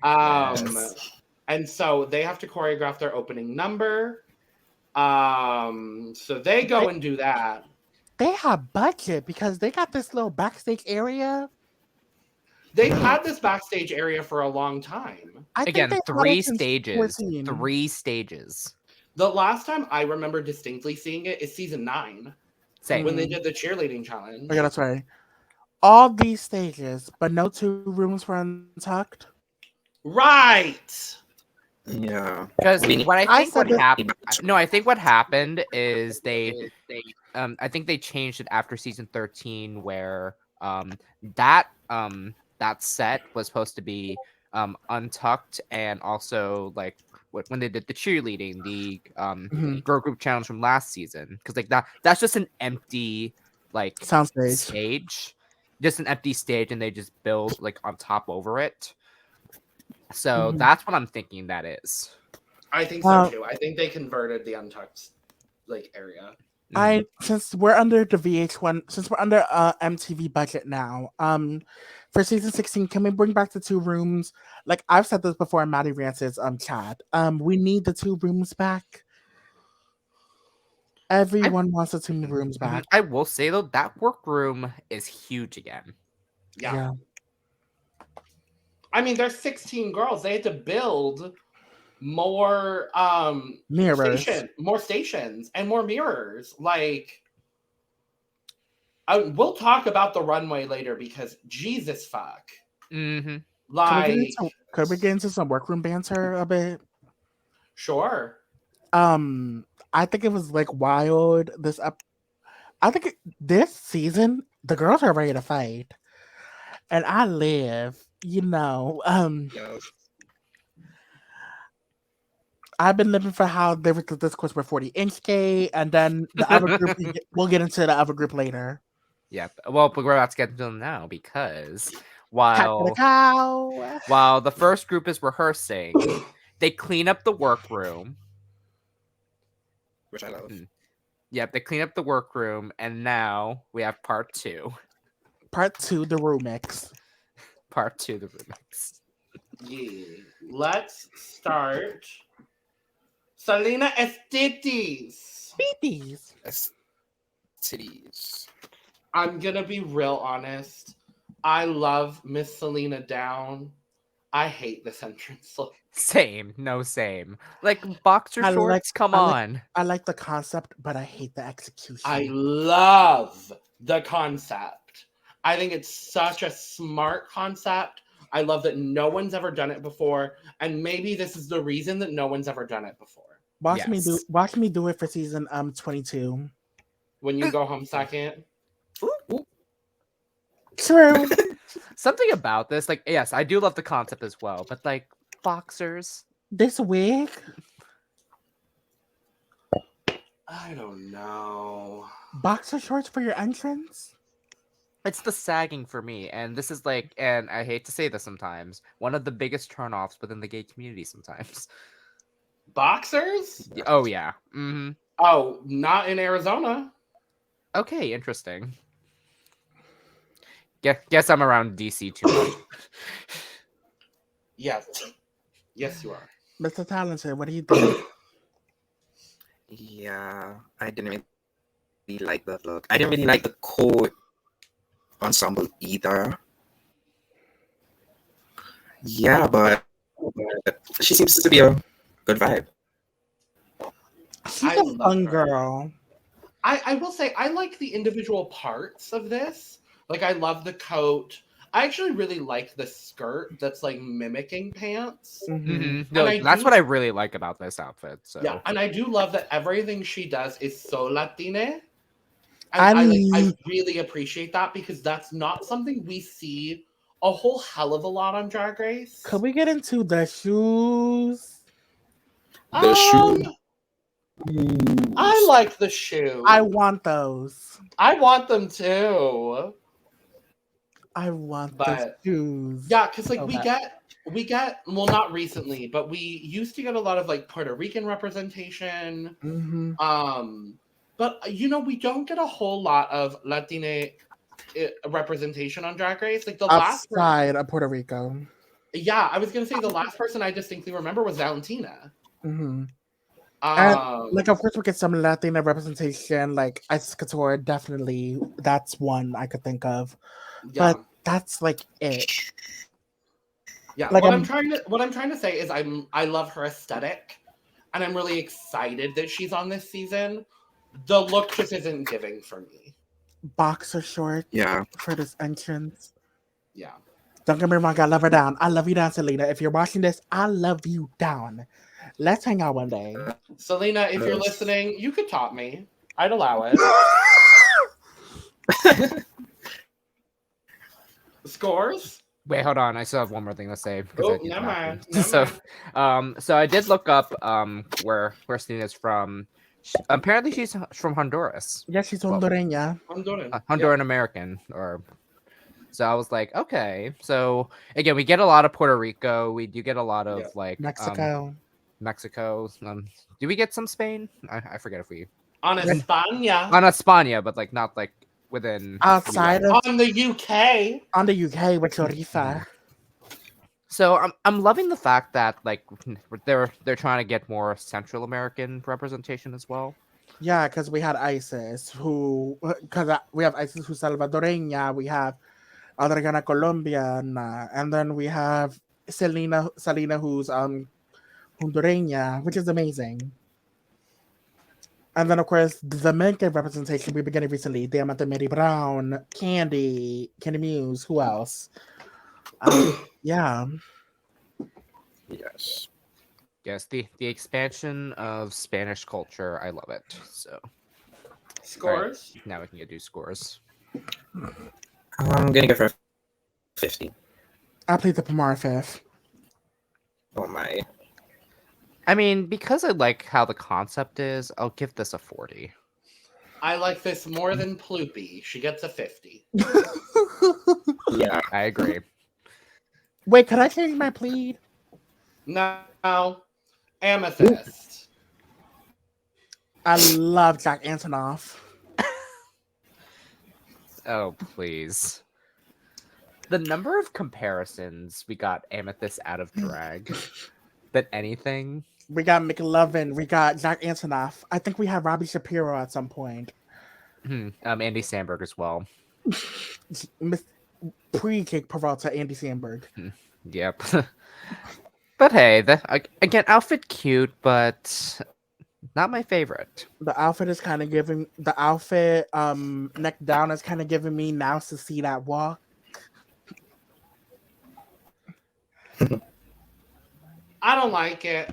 Yes. And so they have to choreograph their opening number. So they go and do that. They have budget because they got this little backstage area. They've had this backstage area for a long time. I think Again, they had 3 it since stages. 14. 3 stages. The last time I remember distinctly seeing it is season 9 Same. when they did the cheerleading challenge. Oh, yeah, that's right. All these stages, but no 2 rooms were untucked. Right. Yeah. Because I mean, what I I think what said that- happened. No, I think what happened is they I think they changed it after season 13 where that set was supposed to be untucked and also like when they did the cheerleading, the Mhm. girl group challenge from last season, because like that's just an empty like Soundstage. stage, just an empty stage, and they just build like on top over it. So Mhm. that's what I'm thinking that is. I think so Well- too. I think they converted the untucked like area. Since we're under the VH1, since we're under MTV budget now, for season 16, can we bring back the 2 rooms? Like I've said this before in Maddie Rance's chat. We need the 2 rooms back. Everyone wants the 2 rooms back. I will say though that workroom is huge again. Yeah. I mean, there's 16 girls. They had to build more Mirrors. more stations and more mirrors. Like, we'll talk about the runway later because Jesus fuck. Mm-hmm. Like, could we get into some workroom banter a bit? Sure. I think it was like wild. This season, the girls are ready to fight, and I live. Yes. I've been living for how there was the discourse for 40-inch skate, and then the other group. We'll get into the other group later. Yep. Well, but we're about to get into them now because Cat for the cow. while the first group is rehearsing, they clean up the workroom. Which I love. Yep, they clean up the workroom, and now we have part 2. Part 2, the remix. Part 2, the remix. Yeah. Let's start. Salina EsTitties. Babies. EsTitties. I'm gonna be real honest. I love Miss Salina down. I hate this entrance look. Same. Like boxer shorts. Come on. I like the concept, but I hate the execution. I love the concept. I think it's such a smart concept. I love that no one's ever done it before, and maybe this is the reason that no one's ever done it before. Watch me do it for season 22. When you go home second. Ooh. True. Something about this, like, yes, I do love the concept as well, but like boxers. This wig. I don't know. Boxer shorts for your entrance? It's the sagging for me, and this is like, and I hate to say this sometimes, one of the biggest turnoffs within the gay community sometimes. Boxers? Oh yeah. Mm-hmm. Oh, not in Arizona. Okay, interesting. Guess I'm around DC too much. Yes. Yes, you are. Mr. Talented, what do you think? Yeah, I didn't really like that look. I didn't really like the coat ensemble either. Yeah, but she seems to be a good vibe. She's a fun girl. I will say I like the individual parts of this. Like, I love the coat. I actually really like the skirt that's like mimicking pants. Mm-hmm. No, that's what I really like about this outfit. So yeah, and I do love that everything she does is so Latina. And I really appreciate that because that's not something we see a whole hell of a lot on Drag Race. Could we get into the shoes? The shoe. I like the shoe. I want those. I want them too. I want the shoes. Yeah, because like we get well, not recently, but we used to get a lot of like Puerto Rican representation. Mm-hmm. But we don't get a whole lot of Latina representation on Drag Race. Like the last side of Puerto Rico. Yeah, I was gonna say the last person I distinctly remember was Valentina. Mm-hmm. And, like, of course, we get some Latina representation, like Isis Couture. Definitely, that's one I could think of. Yeah. But that's like it. Yeah. Like, what I'm trying to say is I love her aesthetic, and I'm really excited that she's on this season. The look just isn't giving for me. Boxer shorts. Yeah. For this entrance. Yeah. Don't get me wrong, I love her down. I love you down, Salina. If you're watching this, I love you down. Let's hang out one day. Salina, if you're listening, you could top me. I'd allow it. Scores? Wait, hold on. I still have one more thing to say. Oh, never mind. So I did look up where Salina's from. Apparently, she's from Honduras. Yeah, she's Hondureña. Honduran American, or so I was like, okay. So again, we get a lot of Puerto Rico. We do get a lot of like Mexico. Do we get some Spain? I forget if we on España. On España, but like not like within outside of on the UK. On the UK with Chorifa. So I'm loving the fact that like they're trying to get more Central American representation as well. Yeah, because we had Isis we have Isis who's Salvadoreña, we have Adriana Colombiana, and then we have Salina, who's Hondureña, which is amazing. And then, of course, the Dominican representation we've been getting recently. Diamante Mary Brown, Candy Muse, who else? Yeah. Yes. Yes, the expansion of Spanish culture, I love it. So Scores? right, now we can do scores. I'm gonna give her 50. I played the Pomar Fifth. Oh my. I mean, because I like how the concept is, I'll give this a 40. I like this more than Ploopy. She gets a 50. Yeah. I agree. Wait, could I change my plead? No. Amethyst. I love Jack Antonoff. Oh, please. The number of comparisons we got Amethyst out of drag than anything. We got McLovin. We got Jack Antonoff. I think we have Robbie Shapiro at some point. Andy Samberg as well. Pre-Jake Peralta, Andy Samberg. Yep. But hey, again, outfit cute, but not my favorite. The outfit is kind of giving neck down is kind of giving me now to see that walk. I don't like it.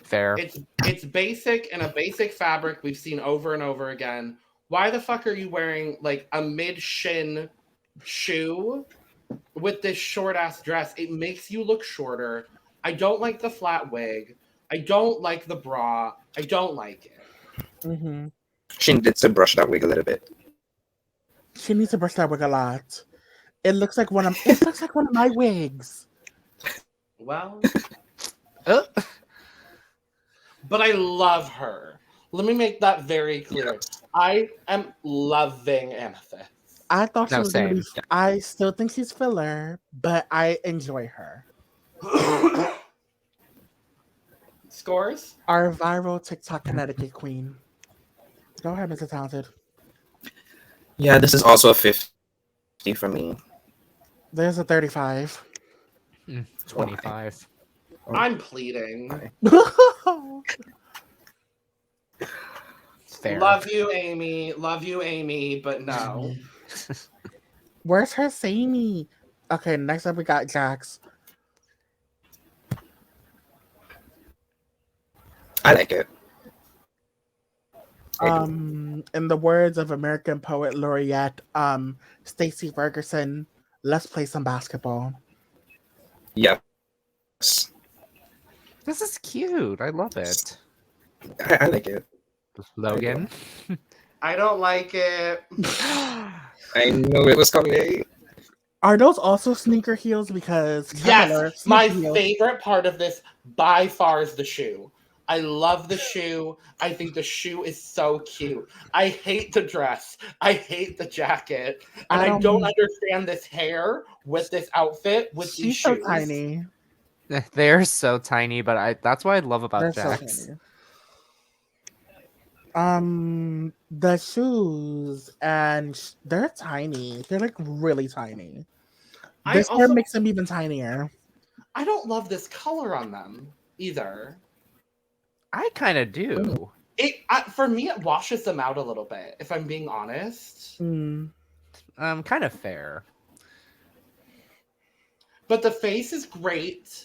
Fair. It's basic and a basic fabric we've seen over and over again. Why the fuck are you wearing like a mid-shin shoe with this short ass dress? It makes you look shorter. I don't like the flat wig. I don't like the bra. I don't like it. Mm-hmm. She needs to brush that wig a little bit. She needs to brush that wig a lot. It looks like one of my wigs. Well, but I love her. Let me make that very clear. I am loving Amethyst. I thought she No, was gonna same. be. I still think she's filler, but I enjoy her. Scores? Our viral TikTok Connecticut queen. Go ahead, Mr. Talented. Yeah, this is also a 50 for me. There's a 35. 25. I'm pleading. Fair. Love you, Amy, but no. Where's her Samey? Okay, next up we got Jax. I like it. In the words of American poet laureate Stacey Ferguson, let's play some basketball. Yes. This is cute. I love it. I like it. Logan. I don't like it. I know it was coming. Are those also sneaker heels? Because Yes, my heels. favorite part of this by far is the shoe. I love the shoe. I think the shoe is so cute. I hate the dress. I hate the jacket. And I don't understand this hair with this outfit with these shoes. So tiny. They're so tiny, but that's what I love about They're Jax. so tiny. The shoes and they're tiny. They're like really tiny. This hair makes them even tinier. I don't love this color on them either. I kind of do. For me, it washes them out a little bit, if I'm being honest. Kind of fair. But the face is great.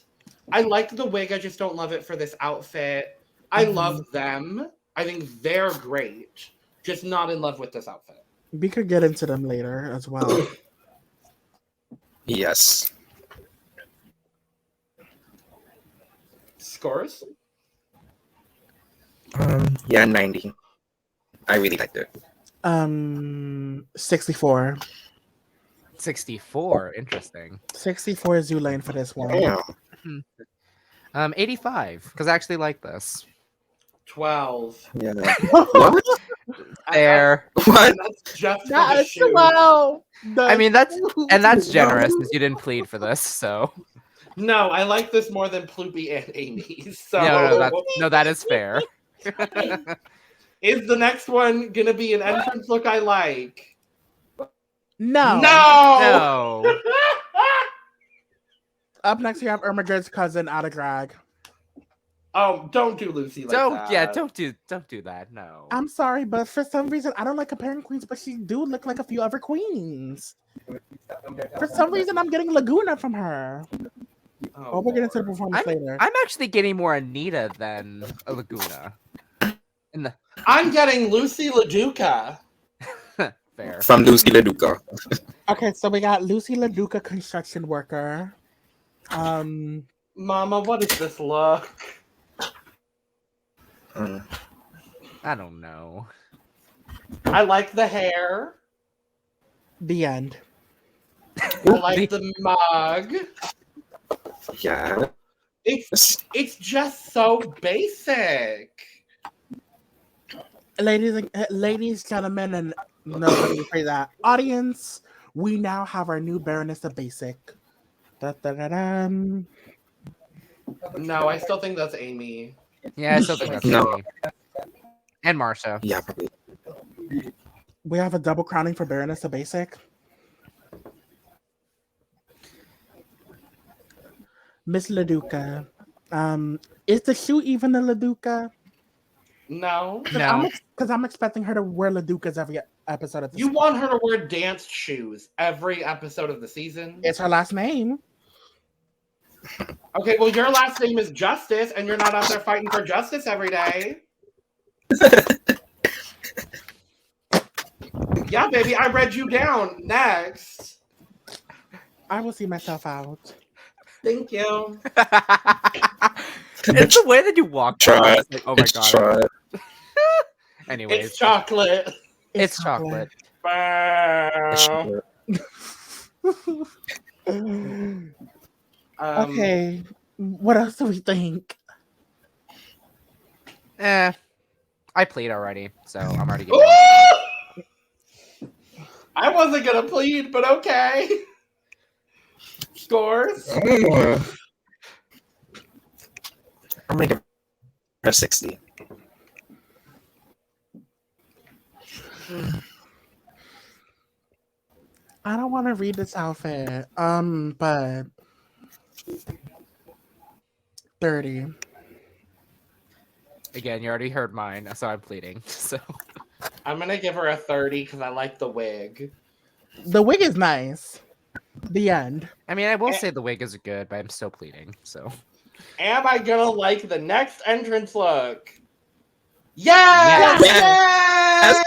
I like the wig. I just don't love it for this outfit. I love them. I think they're great. Just not in love with this outfit. We could get into them later as well. Yes. Scores? Yeah, 90. I really liked it. 64. 64. Interesting. 64 is Zulane for this one. Yeah. 85, because I actually like this. 12. Yeah. What? Fair. What? That's just for That the is shoe. low. I mean, that's generous, because you didn't plead for this, so. No, I like this more than Ploopy and Amy. So No, that is fair. Is the next one gonna be an entrance look I like? No. No. Up next, we have Irma Good's cousin out of drag. Oh, don't do Loosey like that. Yeah, don't do that. No. I'm sorry, but for some reason, I don't like comparing queens, but she do look like a few other queens. For some reason, I'm getting Laguna from her. Oh, we'll get into the performance later. I'm actually getting more Anita than a Laguna. I'm getting Loosey LaDuca. Fair. From Loosey LaDuca. Okay, so we got Loosey LaDuca, construction worker. Mama, what is this look? I don't know. I like the hair. The end. I like the mug. Yeah. It's just so basic. Ladies, gentlemen, and nobody say that. Audience, we now have our new Baroness of Basic. Da-da-da-dum. No, I still think that's Amy. Yeah, I still think that's me. And Marcia. Yeah, probably. We have a double crowning for Baroness of Basic. Miss LaDuca. Is the shoe even a LaDuca? No. Because I'm expecting her to wear LaDucas every episode of the season. You want her to wear dance shoes every episode of the season? It's her last name. Okay, well, your last name is Justice, and you're not out there fighting for justice every day. Yeah, baby, I read you down. Next. I will see myself out. Thank you. It's the way that you walk. Try it. Like, oh my god. Try it. Anyways. It's chocolate. It's chocolate. Wow. Okay. What else do we think? I played already, so I'm already getting. I wasn't gonna plead, but okay. Scores. I'll make it a 60. I don't want to read this outfit. But 30. Again, you already heard mine, so I'm pleading. So I'm gonna give her a 30 because I like the wig. The wig is nice. The end. I mean, I will say the wig is good, but I'm still pleading. So am I gonna like the next entrance look? Yes! Yes!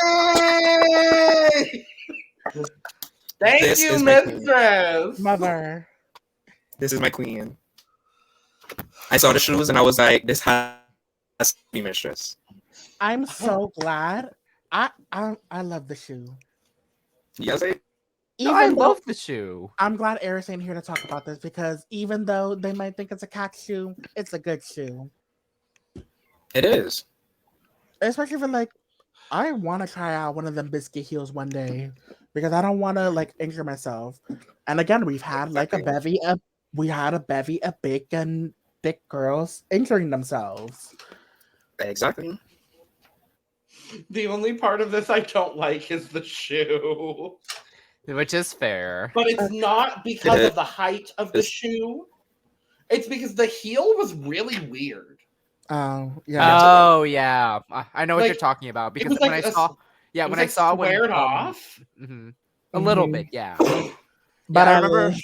Yay! Thank This you, is my Mistress. Mother. This is my queen. I saw the shoes and I was like, this has to be Mistress. I'm so glad. I love the shoe. Yes, I love the shoe. I'm glad Eric's ain't here to talk about this because even though they might think it's a cat shoe, it's a good shoe. it is. Especially for like, I want to try out one of them biscuit heels one day because I don't want to like injure myself. And again, we've had like a bevy of big and thick girls injuring themselves. Exactly. The only part of this I don't like is the shoe. Which is fair. But it's not because of the height of the shoe. It's because the heel was really weird. Oh, yeah. Oh, yeah. I know what Like, you're talking about. Because like when I saw... Yeah, when I saw when... squared off. A little bit, yeah. But I remember...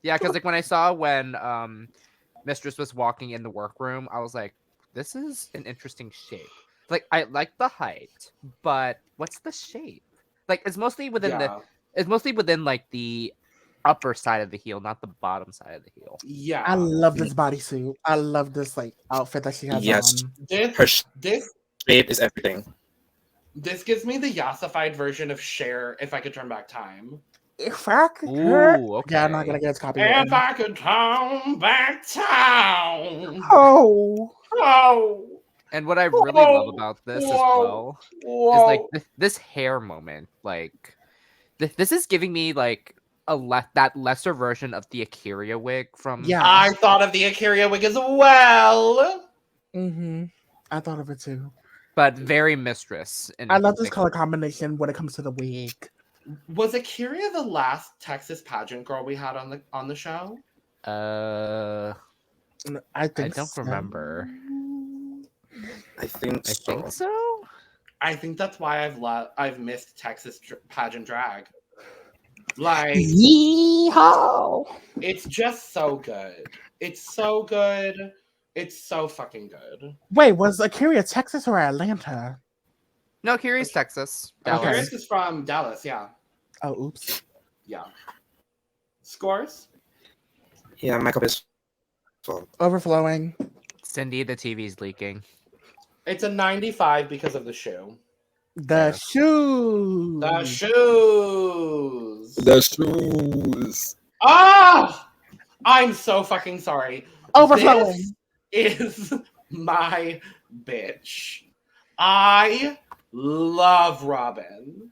Yeah, because like when I saw when Mistress was walking in the workroom, I was like, this is an interesting shape. Like, I like the height, but what's the shape? Like, it's mostly within like the upper side of the heel, not the bottom side of the heel. Yeah. I love this bodysuit. I love this like outfit that she has Yes. on. Her shape is everything. This gives me the yassified version of Cher if I could turn back time. If I could Okay. Yeah, I'm not gonna get its copyright. If I could turn back time. Oh. And what I really love about this as well is like this hair moment. Like this is giving me like that lesser version of the Akira wig from. Yeah. I thought of the Akira wig as well. I thought of it too. But very Mistress. I love this color combination when it comes to the wig. Was Akira the last Texas pageant girl we had on the show? I think don't so. remember. I think I so. think so. I think that's why I've missed Texas pageant drag. Like, Yeehaw! it's just so good. It's so good. It's so fucking good. Wait, was Akira Texas or Atlanta? No, Curious Texas. Dallas. Paris is from Dallas, yeah. Oh, oops. Yeah. Scores? Yeah, makeup is full. Overflowing. Cindy, the TV's leaking. It's a 95 because of the shoe. The shoes. The shoes. The shoes. Ah! I'm so fucking sorry. Overflowing. This is my bitch. I love Robin.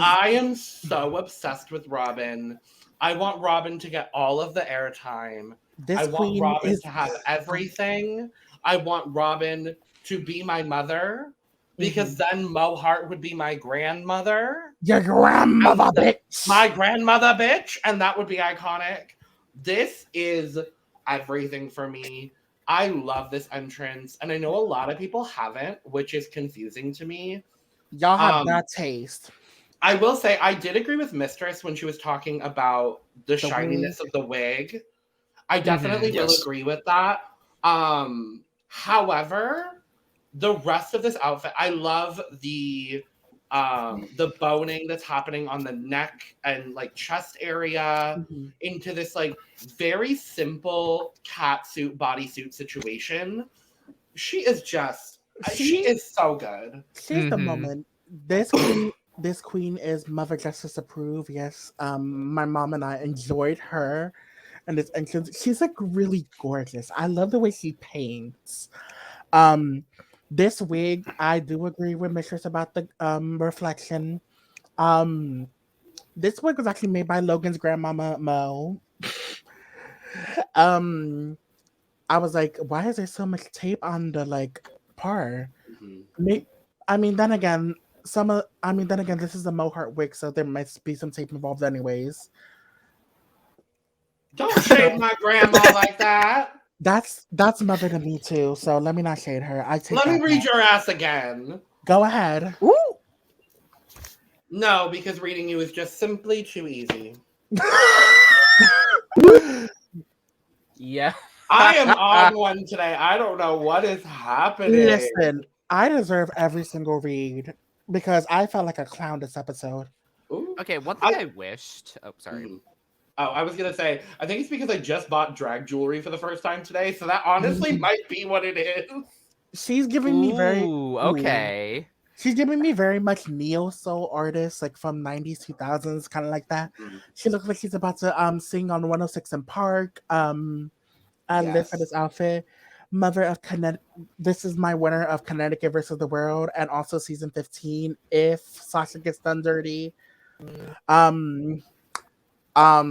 I am so obsessed with Robin. I want Robin to get all of the airtime. I want Robin to have everything. I want Robin to be my mother, because then Mo Hart would be my grandmother. Your grandmother, bitch. My grandmother, bitch. And that would be iconic. This is everything for me. I love this entrance. And I know a lot of people haven't, which is confusing to me. Y'all have bad taste. I will say, I did agree with Mistress when she was talking about the shininess of the wig. I definitely will agree with that. However, the rest of this outfit, I love the boning that's happening on the neck and like chest area into this like very simple catsuit bodysuit situation. She is just she is so good. Here's the moment. This queen is Mother Justice approved. Yes. My mom and I enjoyed her and this entrance. She's like really gorgeous. I love the way she paints. This wig, I do agree with Mistress about the reflection. This wig was actually made by Logan's grandmama Mo. I was like, why is there so much tape on the like part? Then again, this is a Mo Hart wig, so there might be some tape involved anyways. Don't shade my grandma like that. That's mother to me too, so let me not shade her. Let me read your ass again. Go ahead. Ooh. No, because reading you is just simply too easy. Yeah. I am on one today. I don't know what is happening. Listen, I deserve every single read because I felt like a clown this episode. Ooh. Okay, one thing I wished. Oh, sorry. Oh, I was gonna say, I think it's because I just bought drag jewelry for the first time today, so that honestly might be what it is. She's giving me okay. She's giving me very much neo soul artist, like from 90s, 2000s, kind of like that. She looks like she's about to sing on 106 in Park. I live for this outfit. Mother of Connecticut. This is my winner of Connecticut versus the World, and also season 15. If Sasha gets done dirty, Really?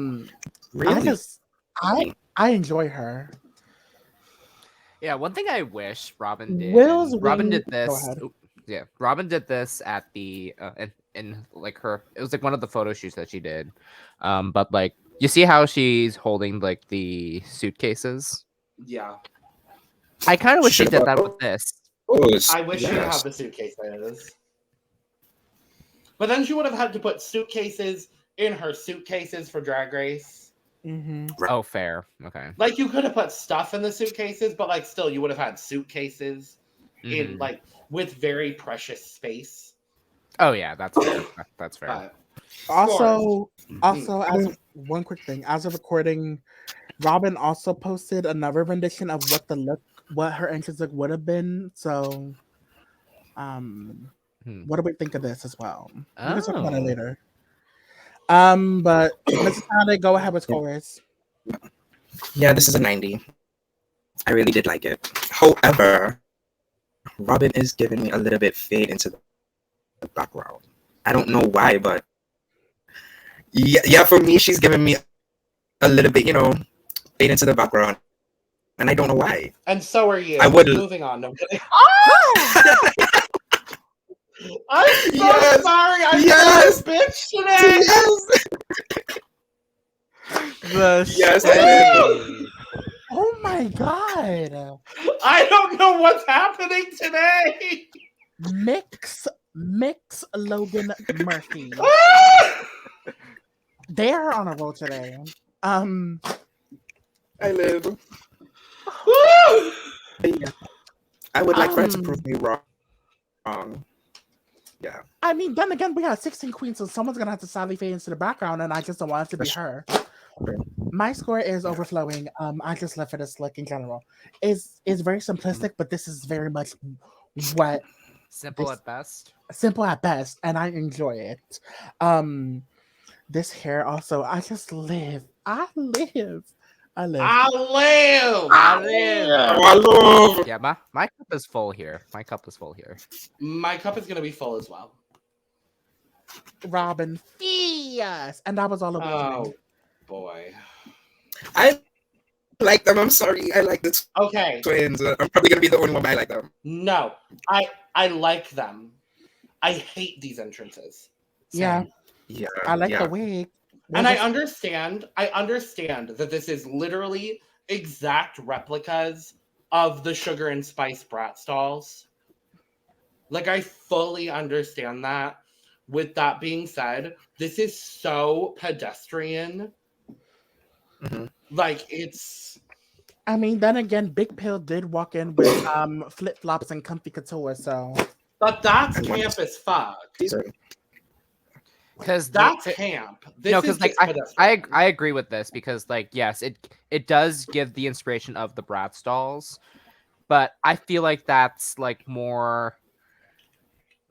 I enjoy her. Yeah, one thing I wish Robin did. Robin did this. Yeah, Robin did this at the in like her. It was like one of the photo shoots that she did. But like you see how she's holding like the suitcases. Yeah. I kind of wish she did that with this. I wish she'd have the suitcases. But then she would have had to put suitcases in her suitcases for Drag Race. Oh, fair. Okay. Like you could have put stuff in the suitcases, but like still you would have had suitcases in like with very precious space. Oh yeah, that's fair. That's fair. Also, as one quick thing, as of recording, Robin also posted another rendition of what her entrance look would have been. So, what do we think of this as well? We can talk about it later. But Mrs. Holiday, go ahead with scores. Yeah, this is a 90. I really did like it. However, Robin is giving me a little bit fade into the background. I don't know why, but yeah, for me, she's giving me a little bit, fade into the background. And I don't know why. And so are you. Moving on. No kidding. I'm so sorry. I'm a bitch today. Yes, shade. Oh my god. I don't know what's happening today. Mix Logan Murphy. They are on a roll today. I live. I would like for it to prove me wrong. Yeah. I mean, then again, we have 16 queens, so someone's gonna have to sadly fade into the background, and I just don't want it to be her. My score is overflowing. I just love for this look in general. It's very simplistic, but this is very much what Simple at best. Simple at best, and I enjoy it. This hair also, I just live. I live. I live. Yeah, my cup is full here. My cup is full here. My cup is gonna be full as well. Robin, yes, and that was all of it. Oh boy, I like them. I'm sorry. I like the twins. I'm probably gonna be the only one, but I like them. No, I like them. I hate these entrances. Yeah. I like the wig. And I understand that this is literally exact replicas of the Sugar and Spice brat stalls. Like, I fully understand that. With that being said, this is so pedestrian. Mm-hmm. Like, it's... I mean, then again, Big Pill did walk in with flip-flops and comfy couture, so... But that's camp as fuck. Because that's camp. Because like I agree with this because like yes, it does give the inspiration of the Bratz dolls, but I feel like that's like more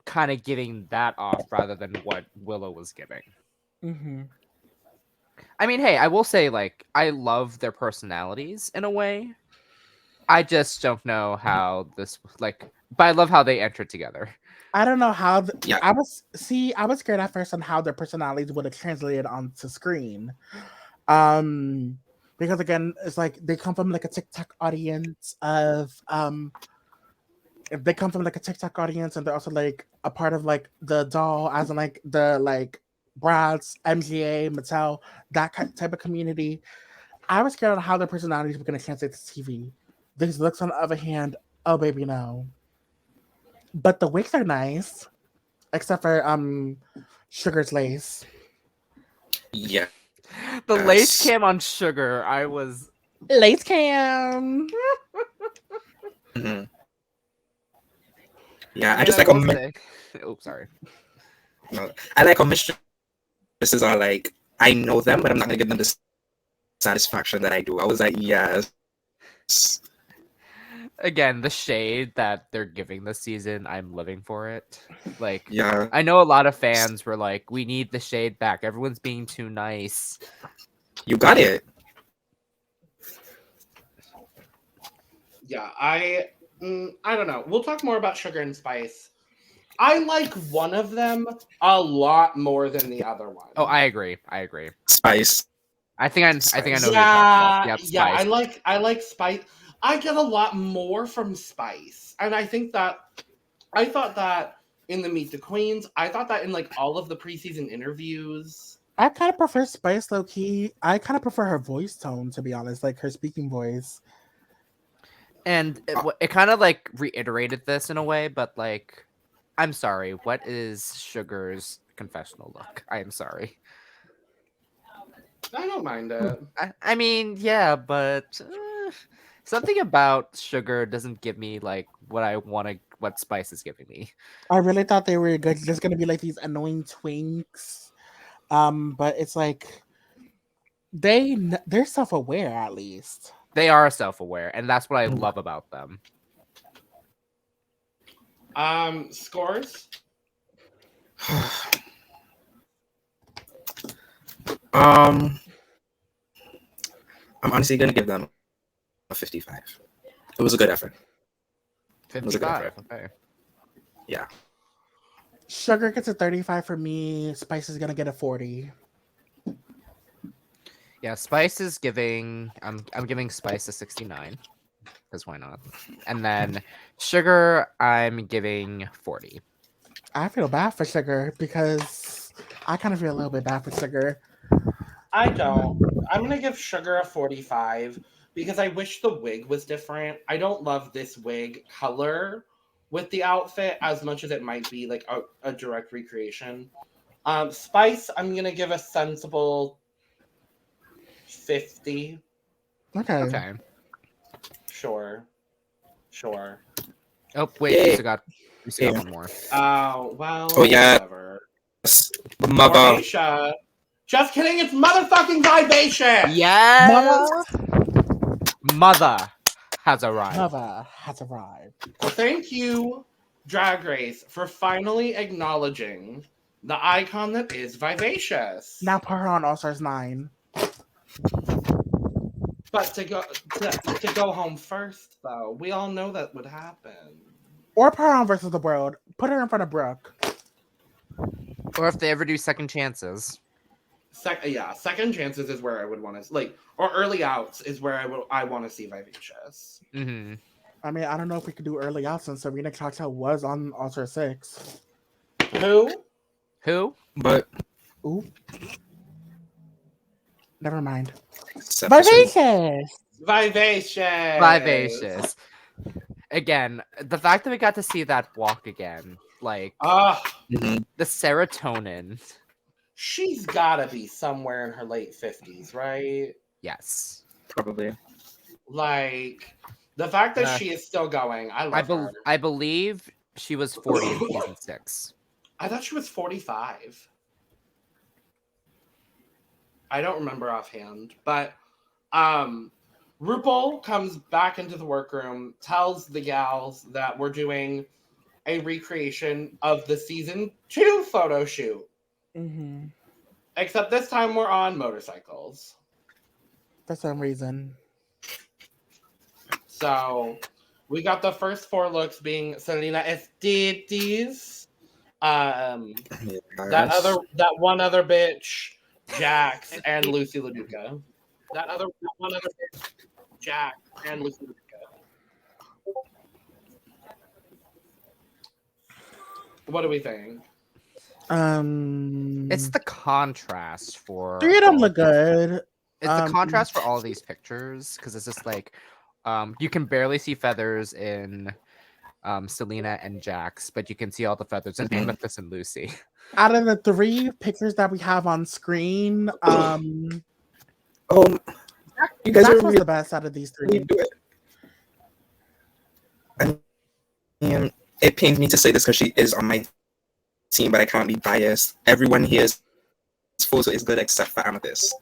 kind of giving that off rather than what Willow was giving. Mm-hmm. I mean, hey, I will say like I love their personalities in a way. I just don't know how this but I love how they entered together. I don't know how I was scared at first on how their personalities would have translated onto screen. Because again, it's like they come from like a TikTok audience and they're also like a part of like the doll, as in like the like Bratz, MGA, Mattel, that type of community. I was scared on how their personalities were gonna translate to TV. These looks on the other hand, oh baby no. But the wigs are nice, except for Sugar's lace. Yeah, the lace cam on Sugar. I was lace cam. Mm-hmm. Yeah, I just like oops, sorry. No, I like how mistresses are like, I know them, but I'm not gonna give them the satisfaction that I do. I was like, yes. Again, the shade that they're giving this season, I'm living for it. Like, yeah, I know a lot of fans were like, "We need the shade back. Everyone's being too nice." You got it. Yeah, I don't know. We'll talk more about Sugar and Spice. I like one of them a lot more than the other one. Oh, I agree. Spice. I think I know. Who you're talking about. Yep, Spice. Yeah, I like Spice. I get a lot more from Spice. And I thought that in the Meet the Queens, I thought that in like all of the preseason interviews. I kind of prefer Spice low key. I kind of prefer her voice tone, to be honest, like her speaking voice. And it kind of like reiterated this in a way, but like, I'm sorry, what is Sugar's confessional look? I am sorry. I don't mind it. I mean, yeah, but something about Sugar doesn't give me like what I want to. What Spice is giving me. I really thought they were just gonna be like these annoying twinks, but it's like they're self-aware at least. They are self-aware, and that's what I love about them. Scores. I'm honestly gonna give them a 55. It was a good effort. 55. Okay. Yeah. Sugar gets a 35 for me. Spice is gonna get a 40. Yeah, Spice is giving. I'm giving Spice a 69. Because why not? And then Sugar, I'm giving 40. I feel bad for Sugar because I kind of feel a little bit bad for Sugar. I don't. I'm gonna give Sugar a 45 because I wish the wig was different. I don't love this wig color with the outfit as much as it might be like a direct recreation. Spice, I'm gonna give a sensible 50. Okay. Sure. Oh wait, we still got one more. Oh well. Oh, yeah. Whatever. Mother. Malaysia. Just kidding. It's motherfucking Vivacious. Yeah. Mother has arrived. Mother has arrived. Thank you, Drag Race, for finally acknowledging the icon that is Vivacious. Now put her on All Stars 9. But to go home first, though, we all know that would happen. Or put her on Versus the World. Put her in front of Brooke. Or if they ever do second chances. Second chances is where I would want to or early outs is where I want to see Vivacious. Mm-hmm. I mean, I don't know if we could do early out since Serena Cocktail was on All Star 6. Who? But Ooh. Never mind. Vivacious. Vivacious. Again, the fact that we got to see that walk again, like Mhm. the serotonin. She's gotta be somewhere in her late 50s, right? Yes. Probably. Like the fact that she is still going, I love her. I believe she was 40 in season 6. I thought she was 45. I don't remember offhand, but RuPaul comes back into the workroom, tells the gals that we're doing a recreation of the season 2 photo shoot. Mm-hmm. Except this time we're on motorcycles. For some reason. So we got the first 4 looks being Salina EsTitties, that one other bitch, Jax, and Loosey LaDuca. That one other bitch, Jax, and Loosey LaDuca. What do we think? It's the contrast for 3 of them look good. It's the contrast for all of these pictures because it's just like you can barely see feathers in Salina and Jax, but you can see all the feathers in Amethyst and Lucy. Out of the 3 pictures that we have on screen, you guys Jax are was the best out of these 3. I mean, it pains me to say this because she is on my team, but I can't be biased. Everyone here's photo is good except for Amethyst.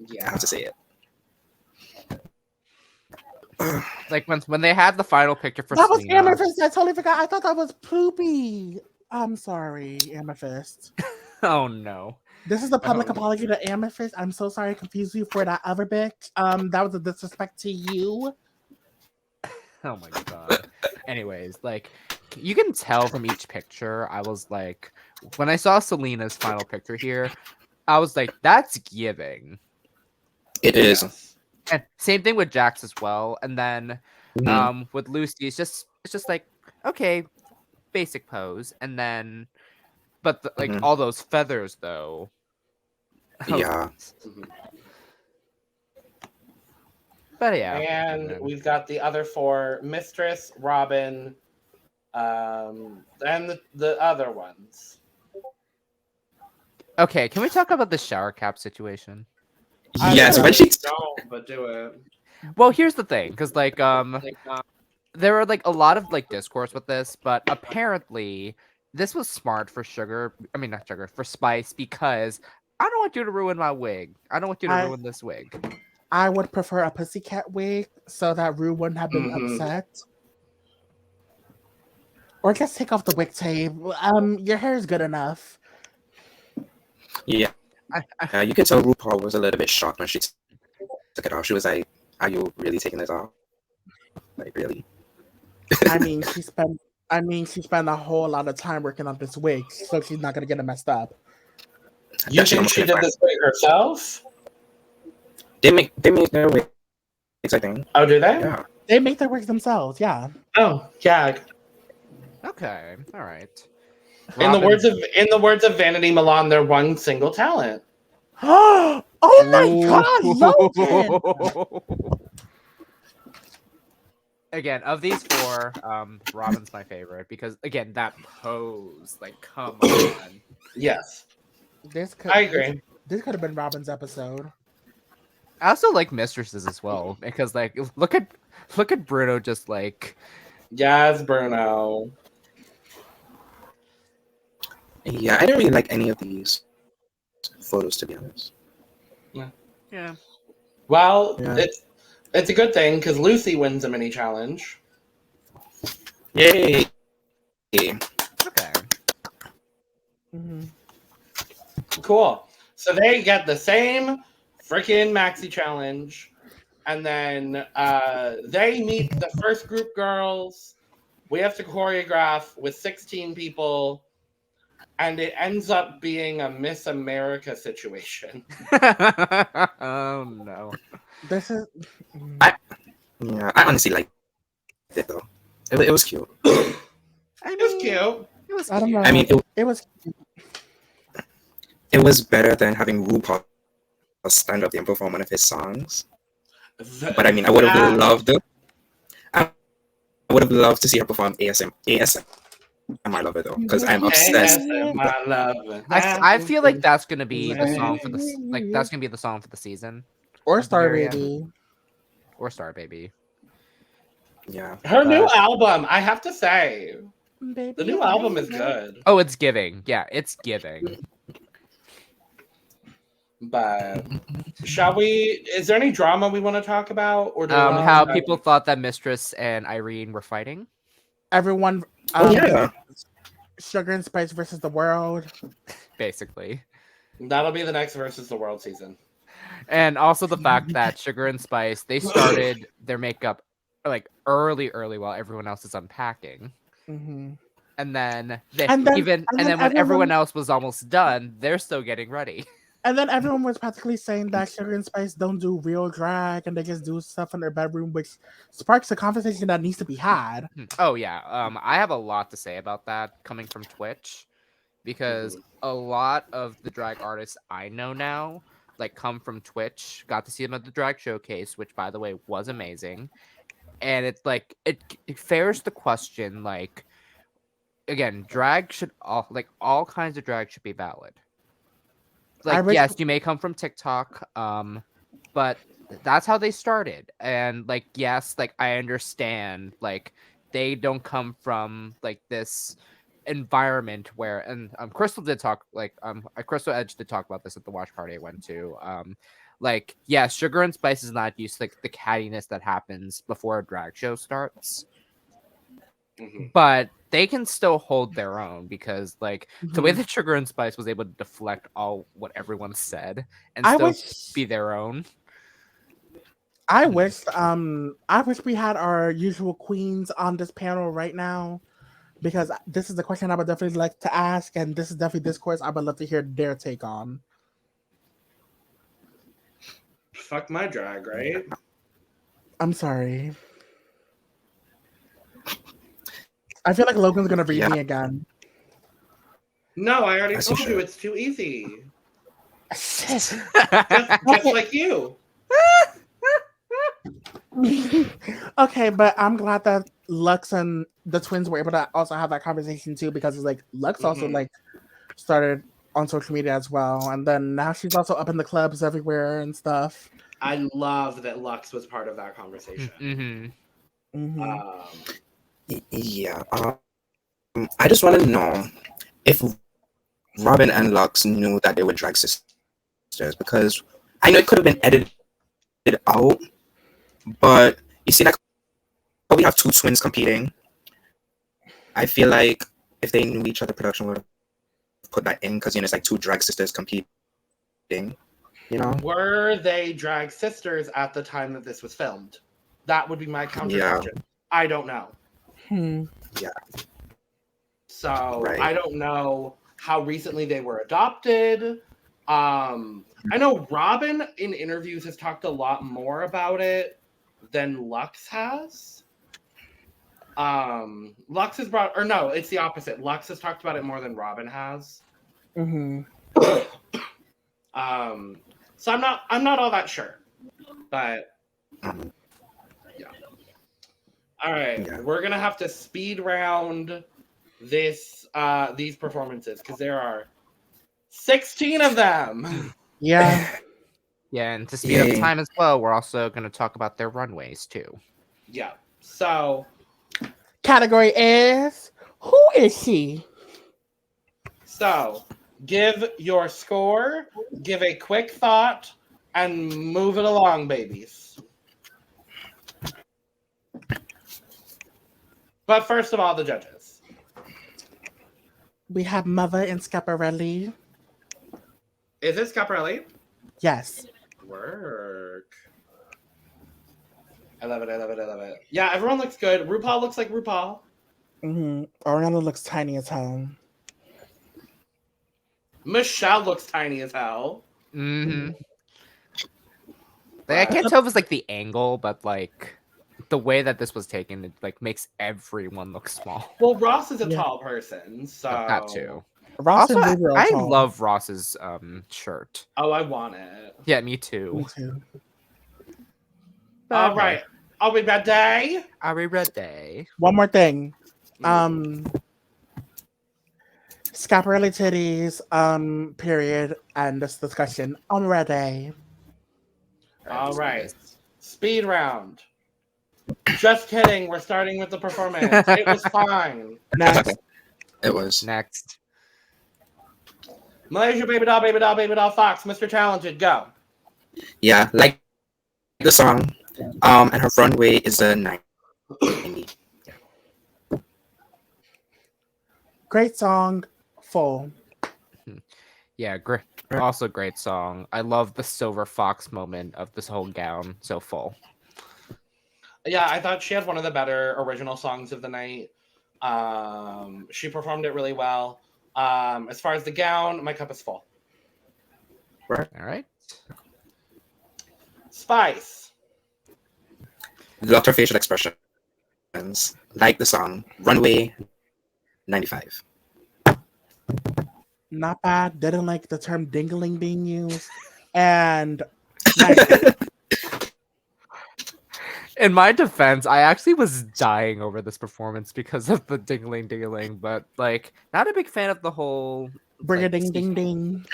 Yeah, I have to say it. Like when they had the final picture for that was Salina. Amethyst. I totally forgot. I thought that was Poopy. I'm sorry, Amethyst. Oh no. This is a public apology to Amethyst. I'm so sorry I confused you for that other bitch. That was a disrespect to you. Oh my god. Anyways, like you can tell from each picture, I was like, when I saw Salina's final picture here, I was like, that's giving. It is. And same thing with Jax as well. And then with Lucy, it's just like, okay, basic pose. And then but all those feathers though. Yeah. But yeah. And we've got the other 4, Mistress, Robin, and the other ones. Okay, can we talk about the shower cap situation? Yes, but she don't, but do it. Well, here's the thing, because there are like a lot of like discourse with this, but apparently this was smart for for Spice, because I don't want you to ruin my wig. I don't want you to ruin this wig. I would prefer a pussycat wig so that Rue wouldn't have been upset. Or just take off the wig tape. Your hair is good enough. Yeah. You can tell RuPaul was a little bit shocked when she took it off. She was like, "Are you really taking this off? Like, really?" I mean, she spent a whole lot of time working on this wig, so she's not gonna get it messed up. You think she did this wig herself? They make their wigs, I think. Oh, do they? Yeah. They make their wigs themselves, yeah. Oh, yeah. Okay, all right. In the words of Vanity Milan, they're one single talent. Oh my God, Logan! Again, of these four, Robin's my favorite because again, that pose, like, come on. Yes, I I agree. This could have been Robin's episode. I also like Mistresses as well because, like, look at Bruno just like. Yes, Bruno. Yeah, I didn't really like any of these photos, to be honest. Yeah. Well, Yeah. it's a good thing because Loosey wins a mini challenge. Yay! Okay. Mm-hmm. Cool. So they get the same freaking maxi challenge, and then they meet the first group girls. We have to choreograph with 16 people, and it ends up being a Miss America situation. Oh no. This is. Yeah, I honestly liked it though. It was cute. I It was cute. It was I don't cute. know. I mean, It was. it was better than having RuPaul stand up there and perform one of his songs. But I mean, I would have loved it. I would have loved to see her perform ASM. I love it though because I'm obsessed. My love. I feel like that's gonna be the song for the that's gonna be the song for the season. Or Of Star Bavaria. Baby. Or Star Baby. Yeah. Her new album, I have to say, Baby, the new album is good. Oh, it's giving. Yeah, it's giving. But shall we? Is there any drama we want to talk about, or do we wanna How talk people about- thought that Mistress and Irene were fighting. Everyone. Oh yeah. Sugar and Spice versus the world. Basically. That'll be the next versus the world season. And also the fact that Sugar and Spice, they started their makeup like early while everyone else is unpacking. Mm-hmm. And then And then when everyone- everyone else was almost done, they're still getting ready. And then everyone was practically saying that Sugar and Spice don't do real drag and they just do stuff in their bedroom, which sparks a conversation that needs to be had. Oh yeah. I have a lot to say about that coming from Twitch because a lot of the drag artists I know now like come from Twitch. Got to see them at the drag showcase, which by the way was amazing. And it's like it fares the question like again, drag should all kinds of drag should be valid. Like yes, you may come from TikTok, but that's how they started. And like yes, like I understand like they don't come from like this environment where and Crystal did talk like Crystal Edge did talk about this at the watch party I went to. Like yeah, Sugar and Spice is not used to like the cattiness that happens before a drag show starts. Mm-hmm. But they can still hold their own because like the way that Sugar and Spice was able to deflect all what everyone said and still be their own. I wish we had our usual queens on this panel right now because this is the question I would definitely like to ask, and this is definitely discourse I would love to hear their take on. Fuck my drag, right? I'm sorry. I feel like Logan's gonna read me again. No, I already As told you you should. it's too easy. Sis. Just like you. Okay, but I'm glad that Luxx and the twins were able to also have that conversation too, because it's like Luxx also like started on social media as well, and then now she's also up in the clubs everywhere and stuff. I love that Luxx was part of that conversation. Yeah. I just want to know if Robin and Luxx knew that they were drag sisters, because I know it could have been edited out, but you see, like, we have two twins competing. I feel like if they knew each other, production would have put that in, because it's like two drag sisters competing. Were they drag sisters at the time that this was filmed? That would be my counter question. I don't know. Yeah. So I don't know how recently they were adopted. I know Robin in interviews has talked a lot more about it than Luxx has. Luxx has brought, or no, it's the opposite. Luxx has talked about it more than Robin has. So I'm not all that sure, but yeah. All right, we're gonna have to speed round these performances because there are 16 of them. Yeah. Yeah, and to speed up time as well, we're also going to talk about their runways too. Yeah. So, category is who is she? So, give your score, give a quick thought, and move it along, babies. But first of all, the judges. We have Mother and Schiaparelli. Is it Schiaparelli? Yes. Work. I love it. I love it. I love it. Yeah, everyone looks good. RuPaul looks like RuPaul. Ariana looks tiny as hell. Michelle looks tiny as hell. Mm-hmm. Like, I can't tell if it's like the angle, but like the way that this was taken, it like makes everyone look small. Well, Ross is a tall person, so that too. Ross Also, and I love Ross's shirt. Oh, I want it. Yeah, me too. Me too. All right. Are we ready? Are we ready? One more thing. Schiaparelli titties, period, and this discussion. I'm ready. All right. Speed round. Just kidding. We're starting with the performance. It was fine. Next. It was. Next. Malaysia, Babydoll, Babydoll, Babydoll, Foxx, Mr. Talented, go. Yeah, like the song. And her runway is a 90. Great song. Full. Yeah, great. Also great song. I love the silver fox moment of this whole gown. So full. Yeah, I thought she had one of the better original songs of the night. She performed it really well. As far as the gown, my cup is full. All right. Spice. Loved her facial expressions. Like the song. Runway 95. Not bad. Didn't like the term dingling being used. And in my defense, I actually was dying over this performance because of the dingling, but like not a big fan of the whole bring a ding ding ding.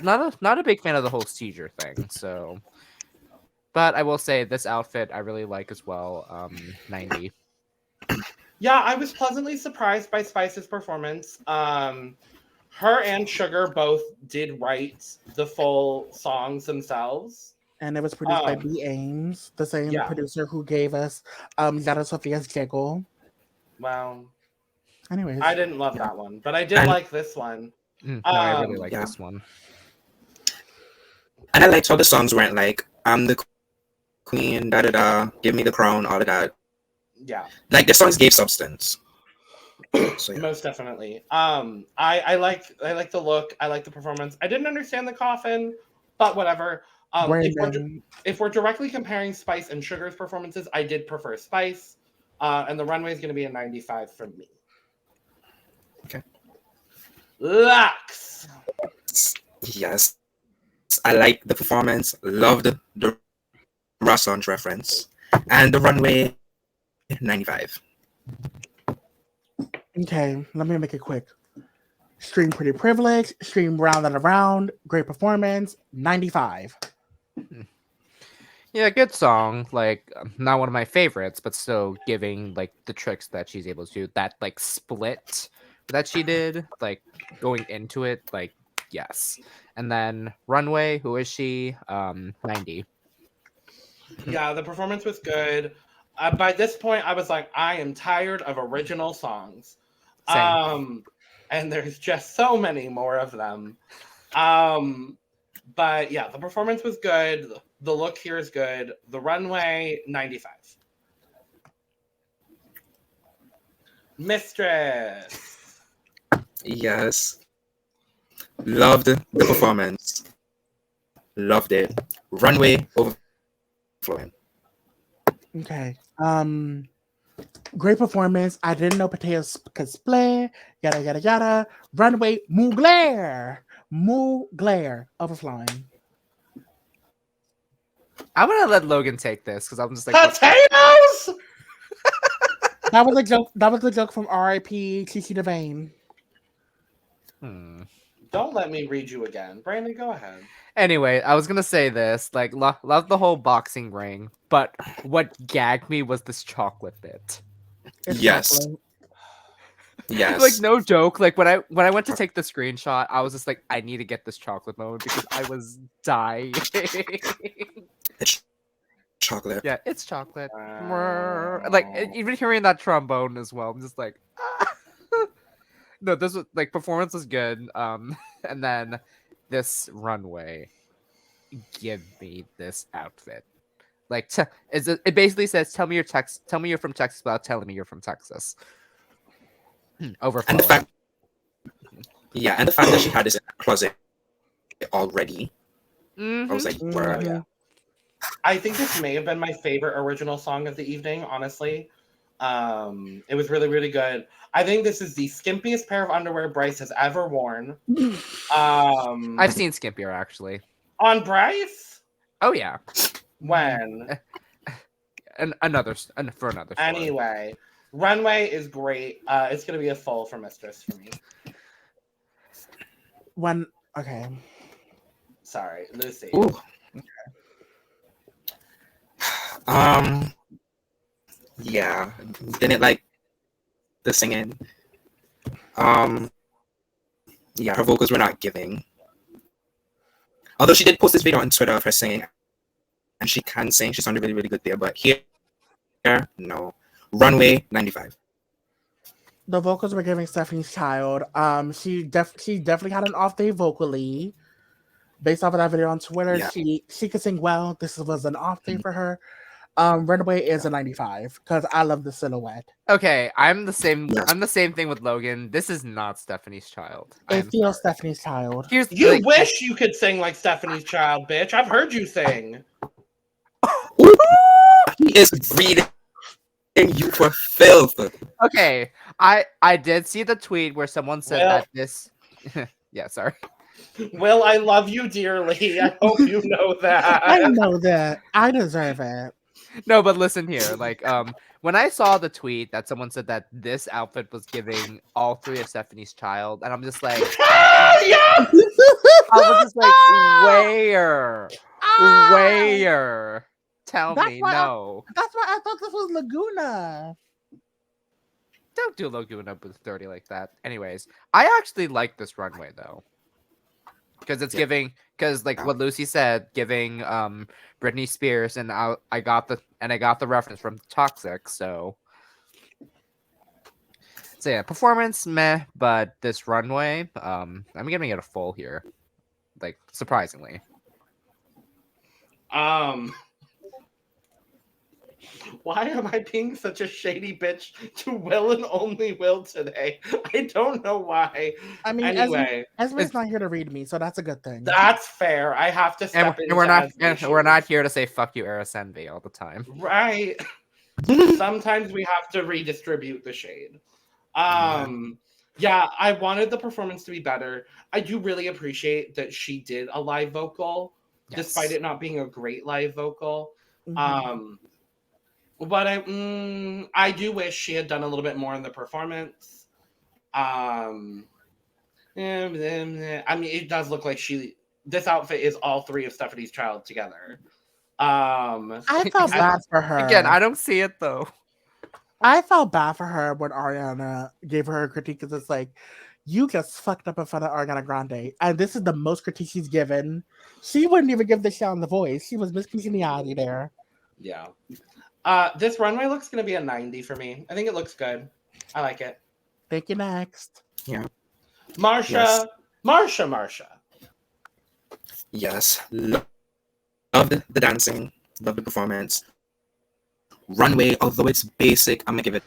Not a big fan of the whole seizure thing. So, but I will say this outfit I really like as well. 90. Yeah, I was pleasantly surprised by Spice's performance. Her and Sugar both did write the full songs themselves. And it was produced by B. Ames, the same producer who gave us Zara Sophia's Jiggle. Wow. Anyways. I didn't love that one, but I did like this one. No, I really like this one. And I liked how the songs went like, I'm the queen, da-da-da, give me the crown, all of that. Yeah. Like, the songs gave substance. So, yeah. Most definitely. I like the look. I like the performance. I didn't understand the coffin, but whatever. If we're directly comparing Spice and Sugar's performances, I did prefer Spice, and the runway is going to be a 95 from me. Okay. Luxx. Yes, I like the performance. Loved the Rosson's reference, and the runway 95. Okay, let me make it quick. Stream Pretty Privilege, stream Round and Around, great performance, 95. Yeah, good song. Like, not one of my favorites, but still giving like the tricks that she's able to do. That like split that she did, like going into it, like yes. And then Runway, who is she? 90. Yeah, the performance was good. By this point, I was like, I am tired of original songs. Same. And there's just so many more of them. But yeah, the performance was good. The look here is good. The runway, 95. Mistress. Yes. Loved the performance. Loved it. Runway overflowing. Okay. Great performance. I didn't know potatoes could split. Yada yada yada. Runway Mugler. Overflowing. I'm gonna let Logan take this because I'm just like Potatoes. That was a joke. That was a joke from R.I.P. Kiki Devane. Don't let me read you again, Brandon. Go ahead. Anyway, I was gonna say this. Like, love the whole boxing ring, but what gagged me was this chocolate bit. It's Yes. chocolate. Yes. Like, no joke. Like when I went to take the screenshot, I was just like, I need to get this chocolate moment because I was dying. It's chocolate. Yeah, it's chocolate. Like even hearing that trombone as well, I'm just like, no, this was like performance was good. And then this runway, give me this outfit. Like, it basically says, tell me you're from Texas without telling me you're from Texas. Overflowing. And the fact, and the fact that she had this in her closet already, I was like, word. Yeah. I think this may have been my favorite original song of the evening, honestly. It was really, really good. I think this is the skimpiest pair of underwear Bryce has ever worn. I've seen skimpier, actually. On Bryce? Oh, yeah. When? For another story. Anyway, Runway is great. It's going to be a full for Mistress for me. Okay. Sorry, Lucy. Ooh. Yeah, didn't like the singing. Yeah, her vocals were not giving. Although she did post this video on Twitter of her singing, and she can sing. She sounded really, really good there. But here, no. Runway 95. The vocals were giving Stephanie's Child. She definitely had an off day vocally. Based off of that video on Twitter, Yeah. she could sing well. This was an off day for her. Runaway is a 95 because I love the silhouette. Okay, I'm the same. Yes. I'm the same thing with Logan. This is not Stephanie's Child. It feels Stephanie's Child. You wish you could sing like Stephanie's Child, bitch. I've heard you sing. Ooh, he is breeding you for filth. Okay, I did see the tweet where someone said that this. Yeah, sorry. Will, I love you dearly. I hope you know that. I know that. I deserve it. No, but listen here. Like, when I saw the tweet that someone said that this outfit was giving all three of Stephanie's Child, and I'm just like, yeah! I was just like, where? Where? Tell That's me, why no. That's why I thought this was Laguna. Don't do Laguna with 30 like that. Anyways, I actually like this runway though. Because it's giving, because like what Lucy said, giving Britney Spears, and I got the reference from Toxic, so yeah, performance meh, but this runway, I'm giving it a full here, like surprisingly. Why am I being such a shady bitch to Will and only Will today? I don't know why. I mean, anyway, Esme's not here to read me, so that's a good thing. That's fair. I have to step in. And we're not here to say fuck you, Eris Envy all the time. Right. Sometimes we have to redistribute the shade. Yeah, I wanted the performance to be better. I do really appreciate that she did a live vocal, despite it not being a great live vocal. Mm-hmm. But I do wish she had done a little bit more in the performance. I mean, it does look like this outfit is all three of Stephanie's Child together. I felt bad for her. Again, I don't see it though. I felt bad for her when Ariana gave her a critique because it's like, you just fucked up in front of Ariana Grande. And this is the most critique she's given. She wouldn't even give this show on The Voice. She was Miss Congeniality there. Yeah. This runway looks going to be a 90 for me. I think it looks good. I like it. Thank you, next. Yeah. Marcia. Yes. Marcia. Yes. Love the dancing. Love the performance. Runway, although it's basic, I'm going to give it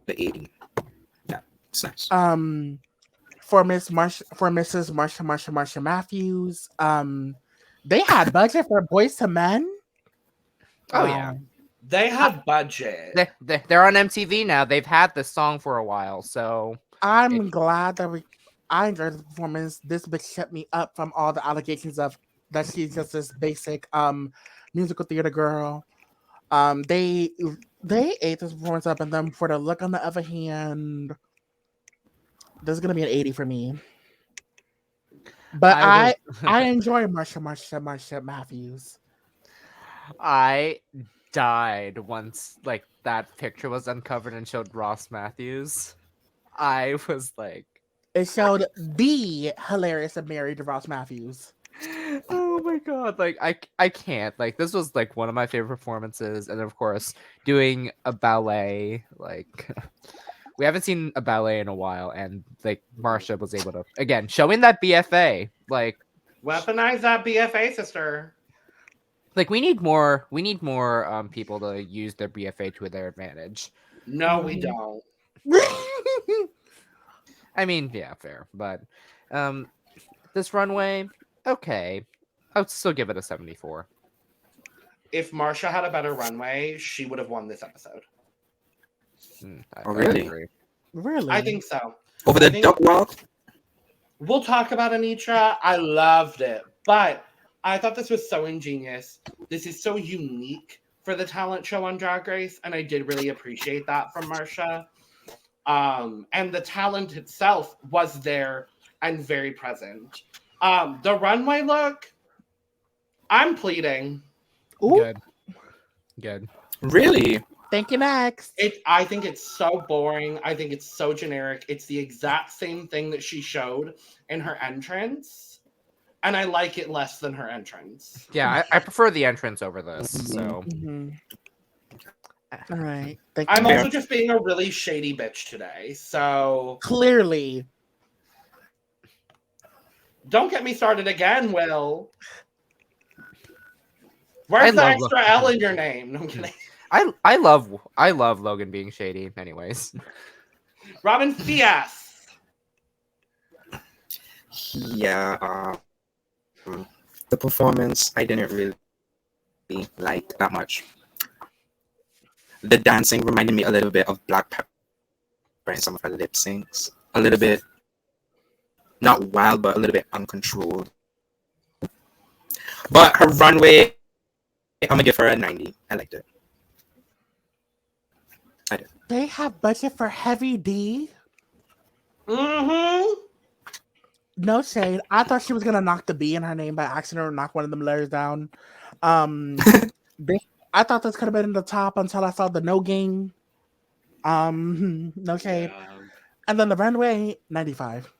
the 80. Yeah, it's nice. For Mrs. Marcia Matthews, they had budget for Boys to Men. Oh, yeah. They have budget. They're on MTV now. They've had this song for a while, so I'm glad that I enjoyed the performance. This bitch shut me up from all the allegations of that she's just this basic musical theater girl. They ate this performance up, and then for the look, on the other hand, this is gonna be an 80 for me. But I enjoy Marcia Matthews. I died once like that picture was uncovered and showed Ross Matthews. I was like, it showed the hilarious and married Ross Matthews. Oh my god, like I can't. Like this was like one of my favorite performances, and of course doing a ballet, like we haven't seen a ballet in a while, and like Marcia was able to again showing that BFA, like weaponize that BFA, sister. Like we need more people to use their BFA to their advantage. No, we don't. I mean, yeah, fair, but this runway, okay, I would still give it a 74. If Marcia had a better runway, she would have won this episode. Really? Really? I think so. Over the duck walk? We'll talk about Anetra. I loved it, but I thought this was so ingenious. This is so unique for the talent show on Drag Race, and I did really appreciate that from Marcia. And the talent itself was there and very present. The runway look, I'm pleading. Ooh. Good. Really? Thank you, next. I think it's so boring. I think it's so generic. It's the exact same thing that she showed in her entrance, and I like it less than her entrance. Yeah, I prefer the entrance over this. So. Mm-hmm. All right. I'm also just being a really shady bitch today. So clearly, don't get me started again, Will. Where's the extra L in your name? No, I'm kidding. I love Logan being shady. Anyways, Robin Fias. Yeah, the performance I didn't really like that much. The dancing reminded me a little bit of Black Pepper and some of her lip syncs. A little bit, not wild, but a little bit uncontrolled. But her runway, I'm gonna give her a 90. I liked it. I did. They have budget for Heavy D. Mm-hmm. No shade. I thought she was gonna knock the B in her name by accident or knock one of them letters down. I thought this could have been in the top until I saw the no game. No shade. Yeah. And then the runway, 95.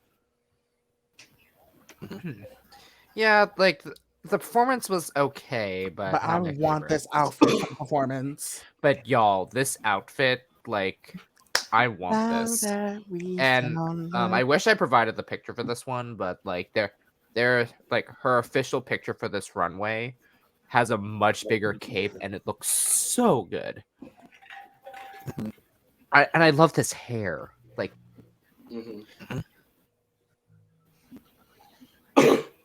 Yeah, like the performance was okay, but I want this outfit performance. But y'all, this outfit, like, I want this. And I wish I provided the picture for this one, but like they're like her official picture for this runway has a much bigger cape and it looks so good. I love this hair. Like,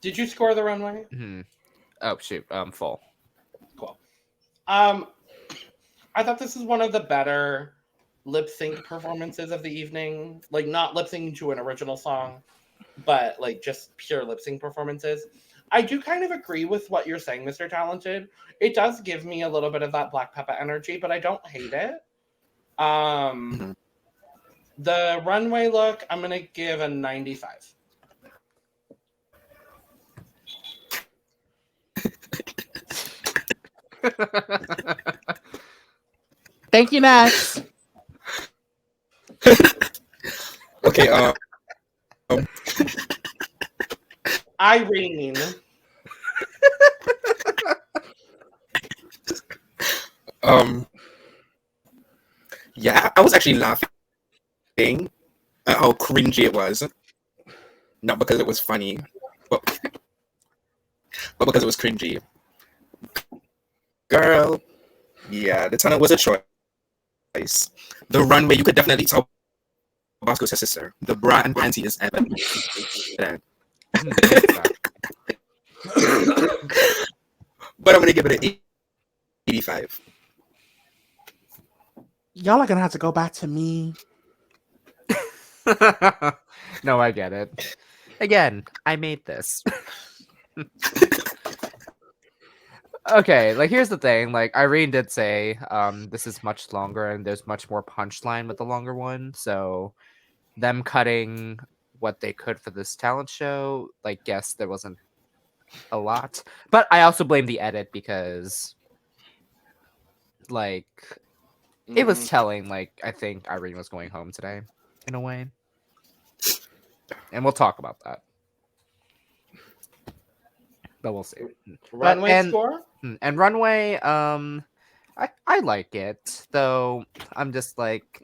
Did you score the runway? Oh shoot, full. Cool. I thought this is one of the better lip sync performances of the evening. Like not lip syncing to an original song, but like just pure lip sync performances. I do kind of agree with what you're saying, Mr. Talented. It does give me a little bit of that Black Pepper energy, but I don't hate it. The runway look, I'm gonna give a 95. Thank you, Nash. Okay. Irene. Yeah, I was actually laughing at how cringy it was. Not because it was funny, but because it was cringy. Girl, yeah, the tunnel was a choice. The runway, you could definitely tell Bosco's her sister. The bra and panty is epic. But I'm gonna give it an 85. Y'all are gonna have to go back to me. No, I get it. Again, I made this. Okay, like here's the thing. Like Irene did say, this is much longer and there's much more punchline with the longer one. So them cutting what they could for this talent show, like yes, there wasn't a lot. But I also blame the edit because like it was telling, like I think Irene was going home today, in a way. And we'll talk about that. But we'll see. Runway score? And Runway, I like it, though I'm just like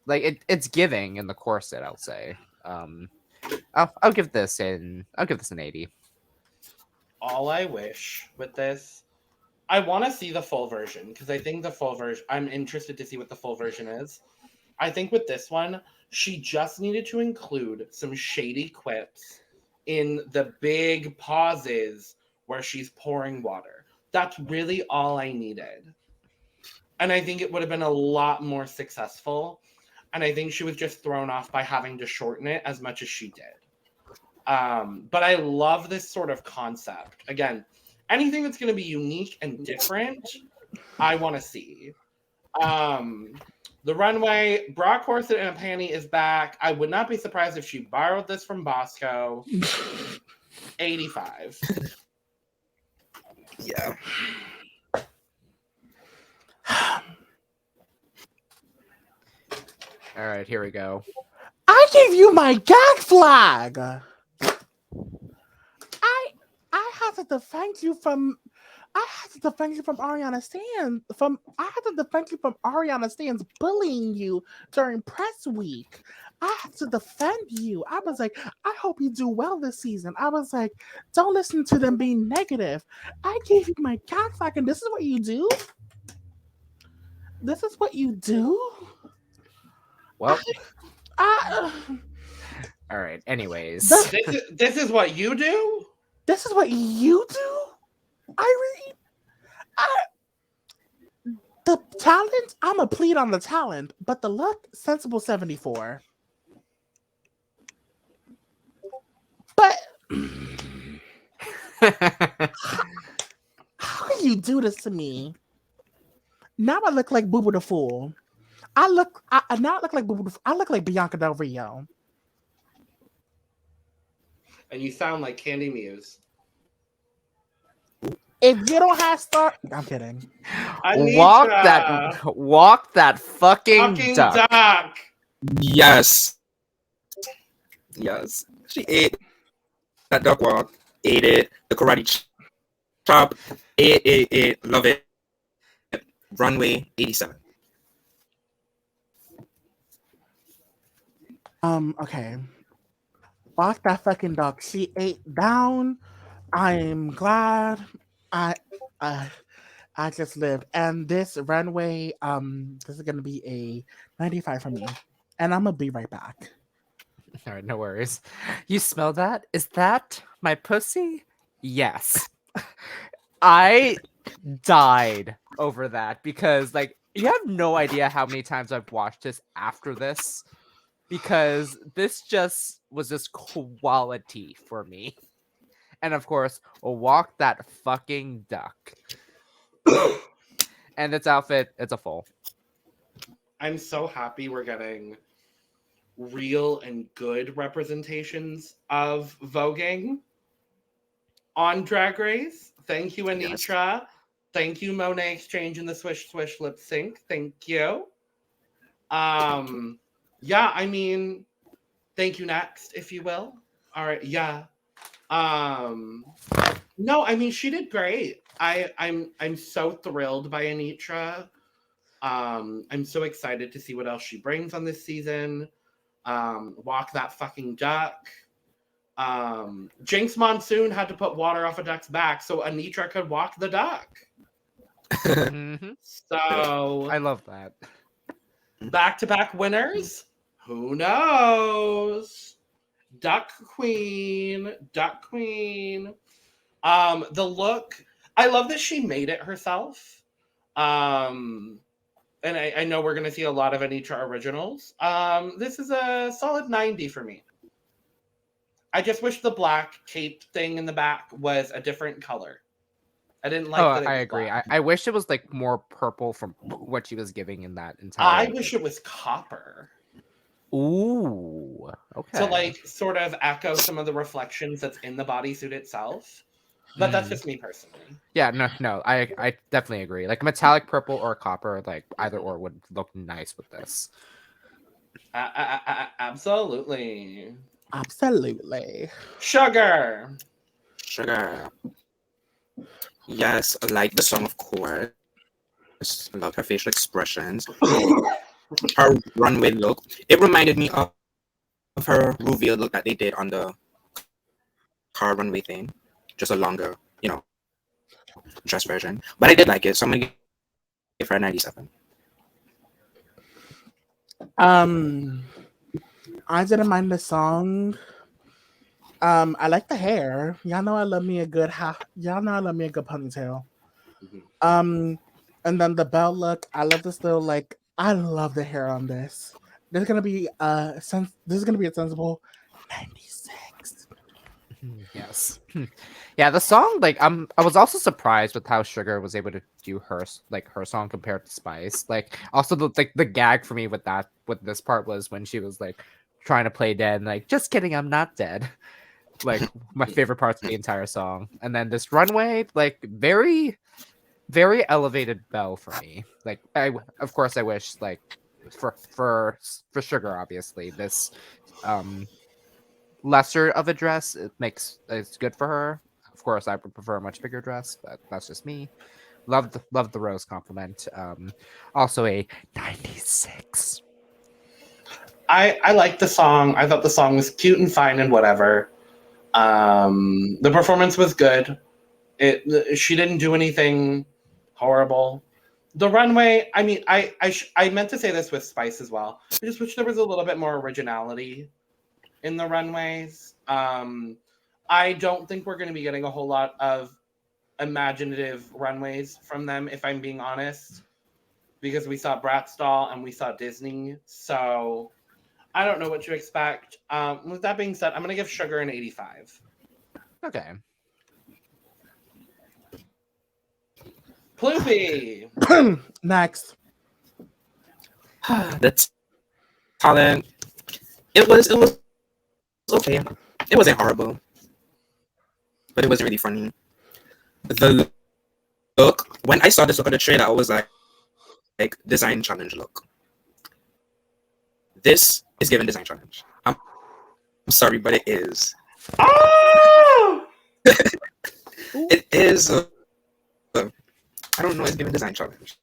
it's giving in the corset, I'll say. I'll give this an 80. All I wish with this, I want to see the full version because I think the full version, I'm interested to see what the full version is. I think with this one, she just needed to include some shady quips in the big pauses where she's pouring water. That's really all I needed. And I think it would have been a lot more successful. And I think she was just thrown off by having to shorten it as much as she did. But I love this sort of concept. Again, anything that's going to be unique and different, I want to see. The runway, bra corset and a panty is back. I would not be surprised if she borrowed this from Bosco. 85. Yeah. All right, here we go. I gave you my gag flag. I had to defend you from Ariana Stans. I had to defend you from Ariana Stans bullying you during press week. I had to defend you. I was like, I hope you do well this season. I was like, don't listen to them being negative. I gave you my gag flag, and this is what you do? This is what you do? Well, all right. Anyways, This is what you do? This is what you do? Irene? The talent, I'm a plead on the talent, but the look, sensible 74. But how can you do this to me? Now I look like Boo Boo the Fool. Now I look like Boo Boo the Fool. I look like Bianca Del Rio. And you sound like Candy Muse. If you don't have star, I'm kidding. Walk that fucking duck. Yes. She ate that duck walk. Ate it. The karate chop. Ate. Love it. Runway 87. Okay. Walk that fucking duck. She ate down. I'm glad. I just lived. And this runway, this is gonna be a 95 for me. And I'm gonna be right back. All right, no worries. You smell that? Is that my pussy? Yes. I died over that because, like, you have no idea how many times I've watched this after this because this just was just quality for me. And of course, walk that fucking duck. And this outfit, it's a full. I'm so happy we're getting real and good representations of voguing on Drag Race. Thank you, Anetra. Yes. Thank you, Monet Exchange and the Swish Swish Lip Sync. Thank you. Yeah, I mean, thank you next, if you will. All right, yeah. No, I mean, she did great. I'm so thrilled by Anetra. I'm so excited to see what else she brings on this season. Walk that fucking duck. Jinx Monsoon had to put water off a duck's back so Anetra could walk the duck. Mm-hmm. So I love that. Back-to-back winners? Who knows? Duck Queen. The look, I love that she made it herself. And I know we're going to see a lot of Anetra originals. This is a solid 90 for me. I just wish the black cape thing in the back was a different color. I didn't like that. I agree. I wish it was like more purple from what she was giving in that I entire. wish it was copper. Ooh, okay. To like sort of echo some of the reflections that's in the bodysuit itself. But that's just me personally. Yeah, no, I definitely agree. Like metallic purple or copper, like either or would look nice with this. Absolutely. Absolutely. Sugar. Yes, I like the song, of course. I love her facial expressions. Her runway look. It reminded me of her reveal look that they did on the car runway thing. Just a longer, dress version. But I did like it, so I'm gonna give her a 97. I didn't mind the song. I like the hair. Y'all know I love me a good ponytail. Mm-hmm. And then the belt look. I love this little I love the hair on this. This is gonna be a sensible 96. Yes. Yeah, the song, I was also surprised with how Sugar was able to do her song compared to Spice. Like also the gag for me with this part was when she was like trying to play dead and like, just kidding, I'm not dead. Like my favorite parts of the entire song. And then this runway, like very, very elevated bell for me. Like of course I wish like for Sugar, obviously, this lesser of a dress it's good for her. Of course I would prefer a much bigger dress, but that's just me. Love the rose compliment. Also a 96. I liked the song. I thought the song was cute and fine and whatever. The performance was good. She didn't do anything horrible. The runway, I mean, I meant to say this with Spice as well. I just wish there was a little bit more originality in the runways. I don't think we're going to be getting a whole lot of imaginative runways from them, if I'm being honest, because we saw Bratz Doll and we saw Disney. So I don't know what to expect. With that being said, I'm going to give Sugar an 85. Okay. Ploopy. Next. That's talent. It was okay. It wasn't horrible, but it wasn't really funny. The look, when I saw this look on the trailer, I was like design challenge look. This is given design challenge. I'm sorry, but it is. Oh! It is. I don't know. It's given design challenge.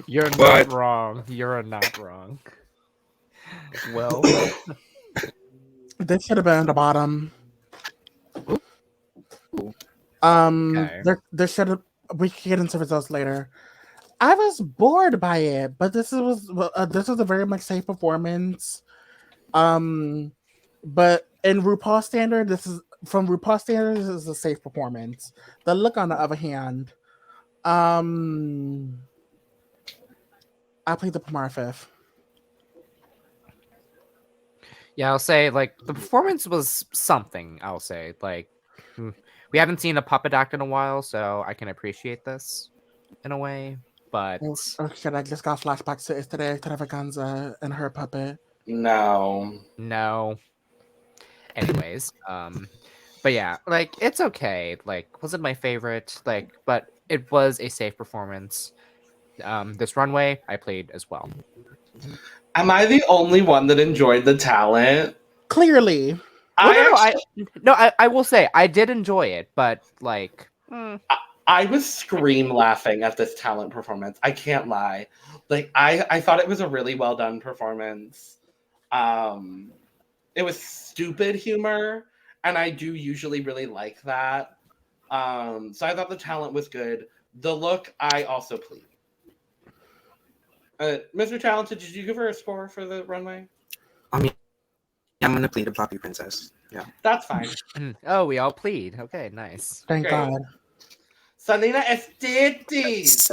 You're not wrong. You're not wrong. Well, This should have been at the bottom. Okay. There should have. We can get into results later. I was bored by it, but this was a very much safe performance. But in RuPaul standard, this is a safe performance. The look, on the other hand, I played the Pomar Fifth. Yeah, I'll say like the performance was something. I'll say like we haven't seen a puppet act in a while, so I can appreciate this in a way. But Oh shit! I just got flashbacks to Extravaganza and her puppet. No. Anyways, but yeah, like it's okay. Like, was it my favorite? Like, but it was a safe performance. This runway I played as well. Am I the only one that enjoyed the talent? Clearly. I will say I did enjoy it, but like I was scream laughing at this talent performance. I can't lie. Like I thought it was a really well done performance. It was stupid humor, and I do usually really like that. So I thought the talent was good. The look, I also plead. Mr. Talented, did you give her a score for the runway? I mean, I'm gonna plead a Poppy Princess. Yeah, that's fine. Oh, we all plead. Okay, nice. Thank God. Salina EsTitties.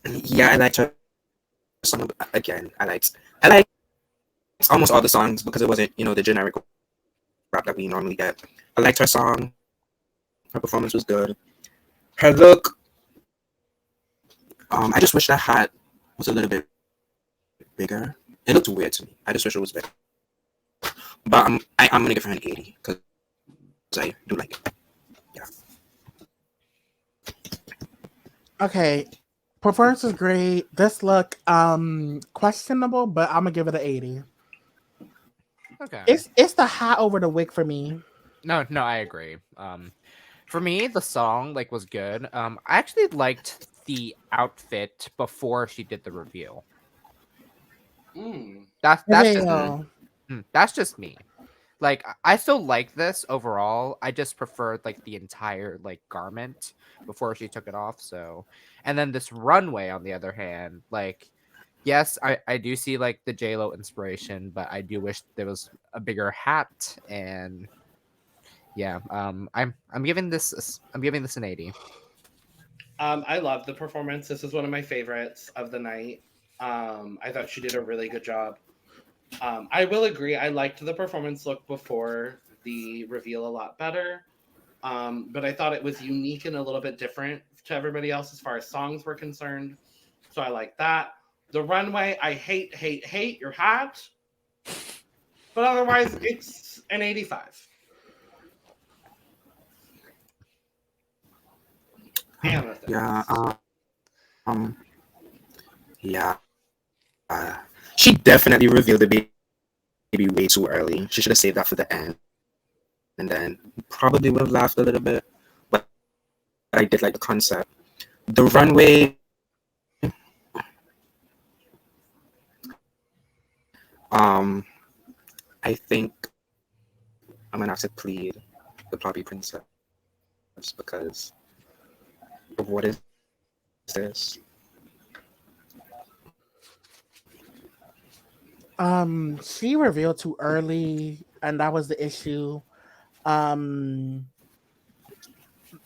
Yeah, I liked her song again. I liked almost all the songs because it wasn't, the generic rap that we normally get. I liked her song. Her performance was good. Her look, I just wish that hat was a little bit bigger. It looked weird to me. I just wish it was bigger. But I'm gonna give her an 80 because I do like it. Yeah. Okay. Performance was great. This look, questionable, but I'm gonna give it an 80. Okay. It's the hat over the wig for me. No, I agree. For me, the song like was good. I actually liked the outfit before she did the reveal. That's just me. Like I still like this overall. I just preferred like the entire like garment before she took it off. So, and then this runway on the other hand, like yes, I do see like the JLo inspiration, but I do wish there was a bigger hat. And yeah, I'm giving this an 80. I love the performance. This is one of my favorites of the night. I thought she did a really good job. I will agree. I liked the performance look before the reveal a lot better. But I thought it was unique and a little bit different to everybody else as far as songs were concerned. So I like that. The runway, I hate your hat. But otherwise, it's an 85. Amethyst. Yeah. She definitely revealed the baby way too early. She should have saved that for the end. And then probably would have laughed a little bit. But I did like the concept. The runway. I think I'm gonna have to plead the Poppy Princess because of what is this? She revealed too early, and that was the issue. And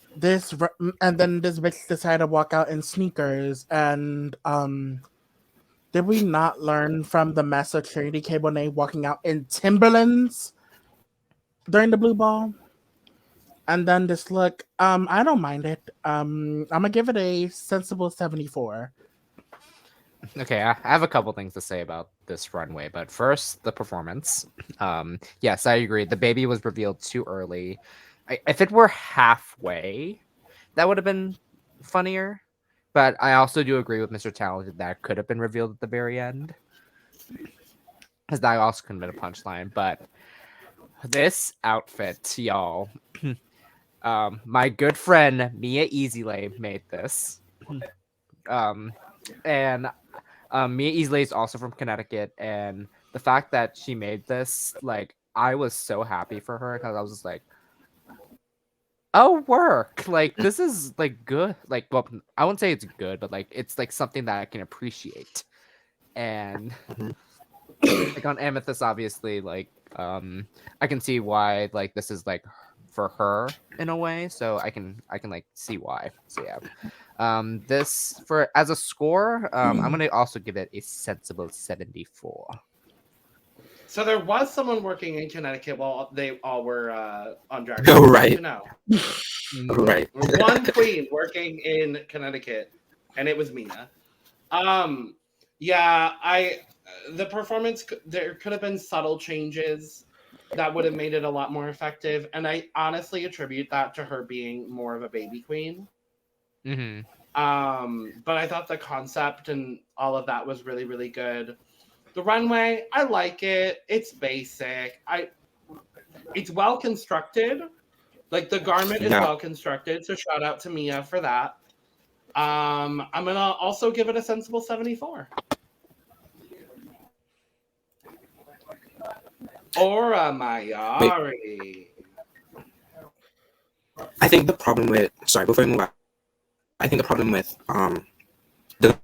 then this bitch decided to walk out in sneakers, and did we not learn from the Master Trinity Cable Nay walking out in Timberlands during the blue ball? And then this look, I don't mind it. I'm gonna give it a sensible 74. Okay, I have a couple things to say about this runway, but first, the performance. Yes, I agree. The baby was revealed too early. If it were halfway, that would have been funnier. But I also do agree with Mr. Talented that could have been revealed at the very end. Because that also could have been a punchline. But this outfit, y'all. My good friend Mia Easylay made this. And Mia Easley is also from Connecticut, and the fact that she made this, like, I was so happy for her because I was just like, oh, work! Like, this is like good. Like, well, I wouldn't say it's good, but like, it's like something that I can appreciate. And like on Amethyst, obviously, like, I can see why like this is like for her in a way, so I can like see why. So yeah. This for as a score, I'm gonna also give it a sensible 74. So there was someone working in Connecticut while they all were on Drag Race. Oh, right. You know. Right. One queen working in Connecticut, and it was Mia. Yeah, the performance, there could have been subtle changes that would have made it a lot more effective, and I honestly attribute that to her being more of a baby queen. Mm-hmm. But I thought the concept and all of that was really, really good. The runway, I like it. It's basic. It's well constructed. Like the garment is well constructed. So shout out to Mia for that. I'm gonna also give it a sensible 74. Or a Mayari. I think the problem with before we move on, I think the problem with the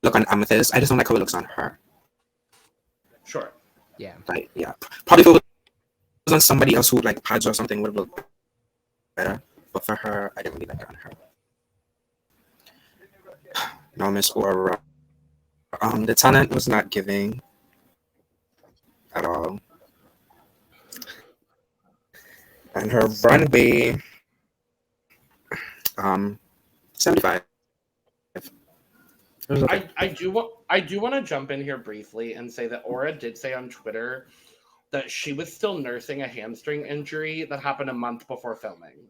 look on Amethyst, I just don't like how it looks on her. Sure. Yeah. Like, yeah. Probably if it was on somebody else who like pads or something would have looked better. But for her, I didn't really like it on her. No, Miss Aura. The talent was not giving at all. And her runway, 75. I do want to jump in here briefly and say that Aura did say on Twitter that she was still nursing a hamstring injury that happened a month before filming.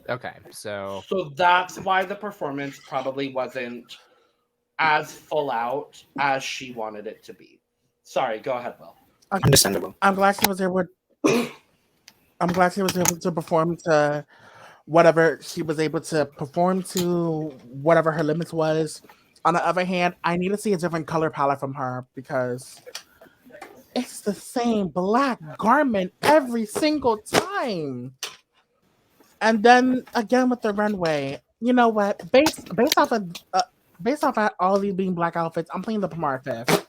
Okay, so that's why the performance probably wasn't as full out as she wanted it to be. Sorry, go ahead, Will. Understandable. I'm glad she was able to perform to whatever she was able to perform to, whatever her limits was. On the other hand, I need to see a different color palette from her because it's the same black garment every single time. And then again with the runway, you know what? Based off of all these being black outfits, I'm playing the Pomar Fifth.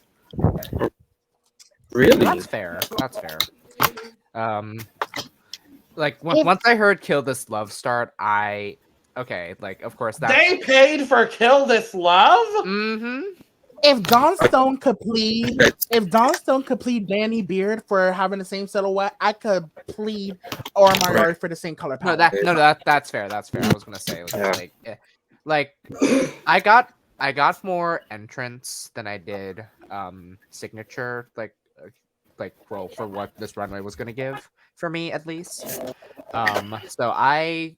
Really? That's fair. Like once I heard "Kill This Love" start, like of course that they paid for "Kill This Love." Mm-hmm. If Dawn Stone could plead Danny Beard for having the same silhouette, I could plead Aura Margari for the same color palette. That's fair. That's fair. I was gonna say I got more entrance than I did signature like role for what this runway was gonna give for me at least. So I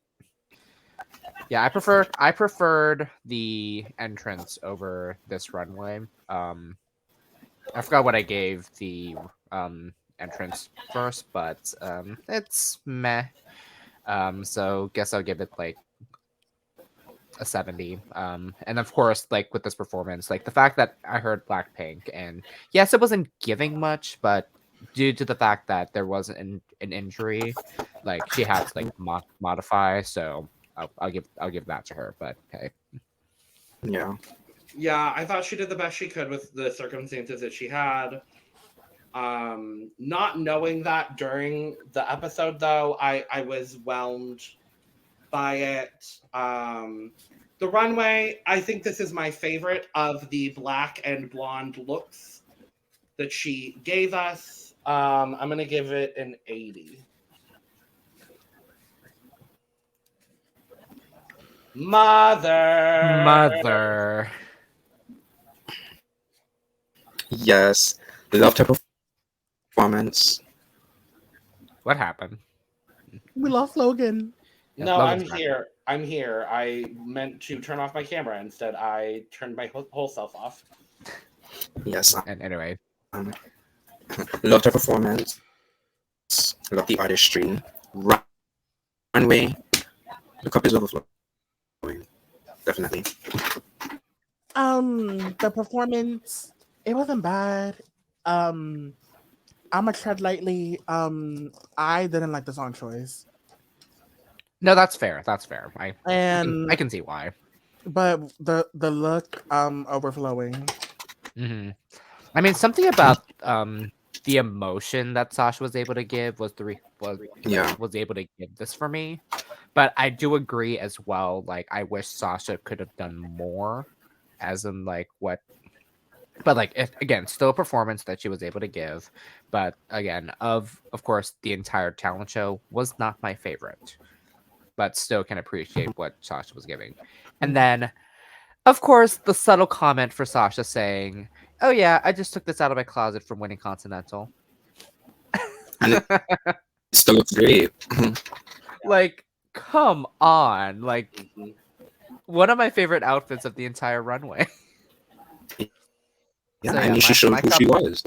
preferred the entrance over this runway. I forgot what I gave the entrance first, but it's meh. So guess I'll give it like a 70. And of course, like with this performance, like the fact that I heard Blackpink, and yes, it wasn't giving much, but due to the fact that there was an injury, like she had to like modify. So I'll give that to her. But hey, yeah, I thought she did the best she could with the circumstances that she had. Not knowing that during the episode, though, I was whelmed by it. The runway, I think this is my favorite of the black and blonde looks that she gave us. I'm going to give it an 80. Mother. Yes, loved her performance. What happened? We lost Logan. No, I'm here. I meant to turn off my camera. Instead, I turned my whole self off. Yes. And anyway, loved her performance. Loved the artistry. Runway. The cup is overflowing. Definitely. The performance, it wasn't bad. I'm gonna tread lightly. I didn't like the song choice. no, that's fair. I can see why. But the look, overflowing. Mm-hmm. I mean, something about the emotion that Sasha was able to give was able to give this for me. But I do agree as well. Like, I wish Sasha could have done more, as in like what. But like, again, still a performance that she was able to give. But again, of course, the entire talent show was not my favorite, but still can appreciate what Sasha was giving. And then, of course, the subtle comment for Sasha saying, "Oh yeah, I just took this out of my closet from winning Continental." And it still looks great. Like, come on. Like, one of my favorite outfits of the entire runway. Yeah, So, I mean, she showed who she was.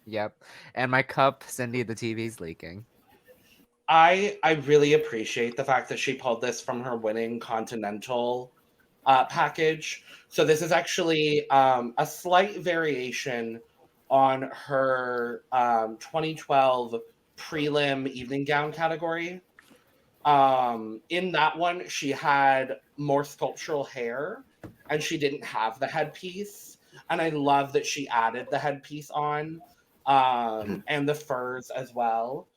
Yep. And my cup, Cindy, the TV's leaking. I really appreciate the fact that she pulled this from her winning Continental package. So this is actually a slight variation on her 2012 prelim evening gown category. In that one, she had more sculptural hair and she didn't have the headpiece. And I love that she added the headpiece on and the furs as well.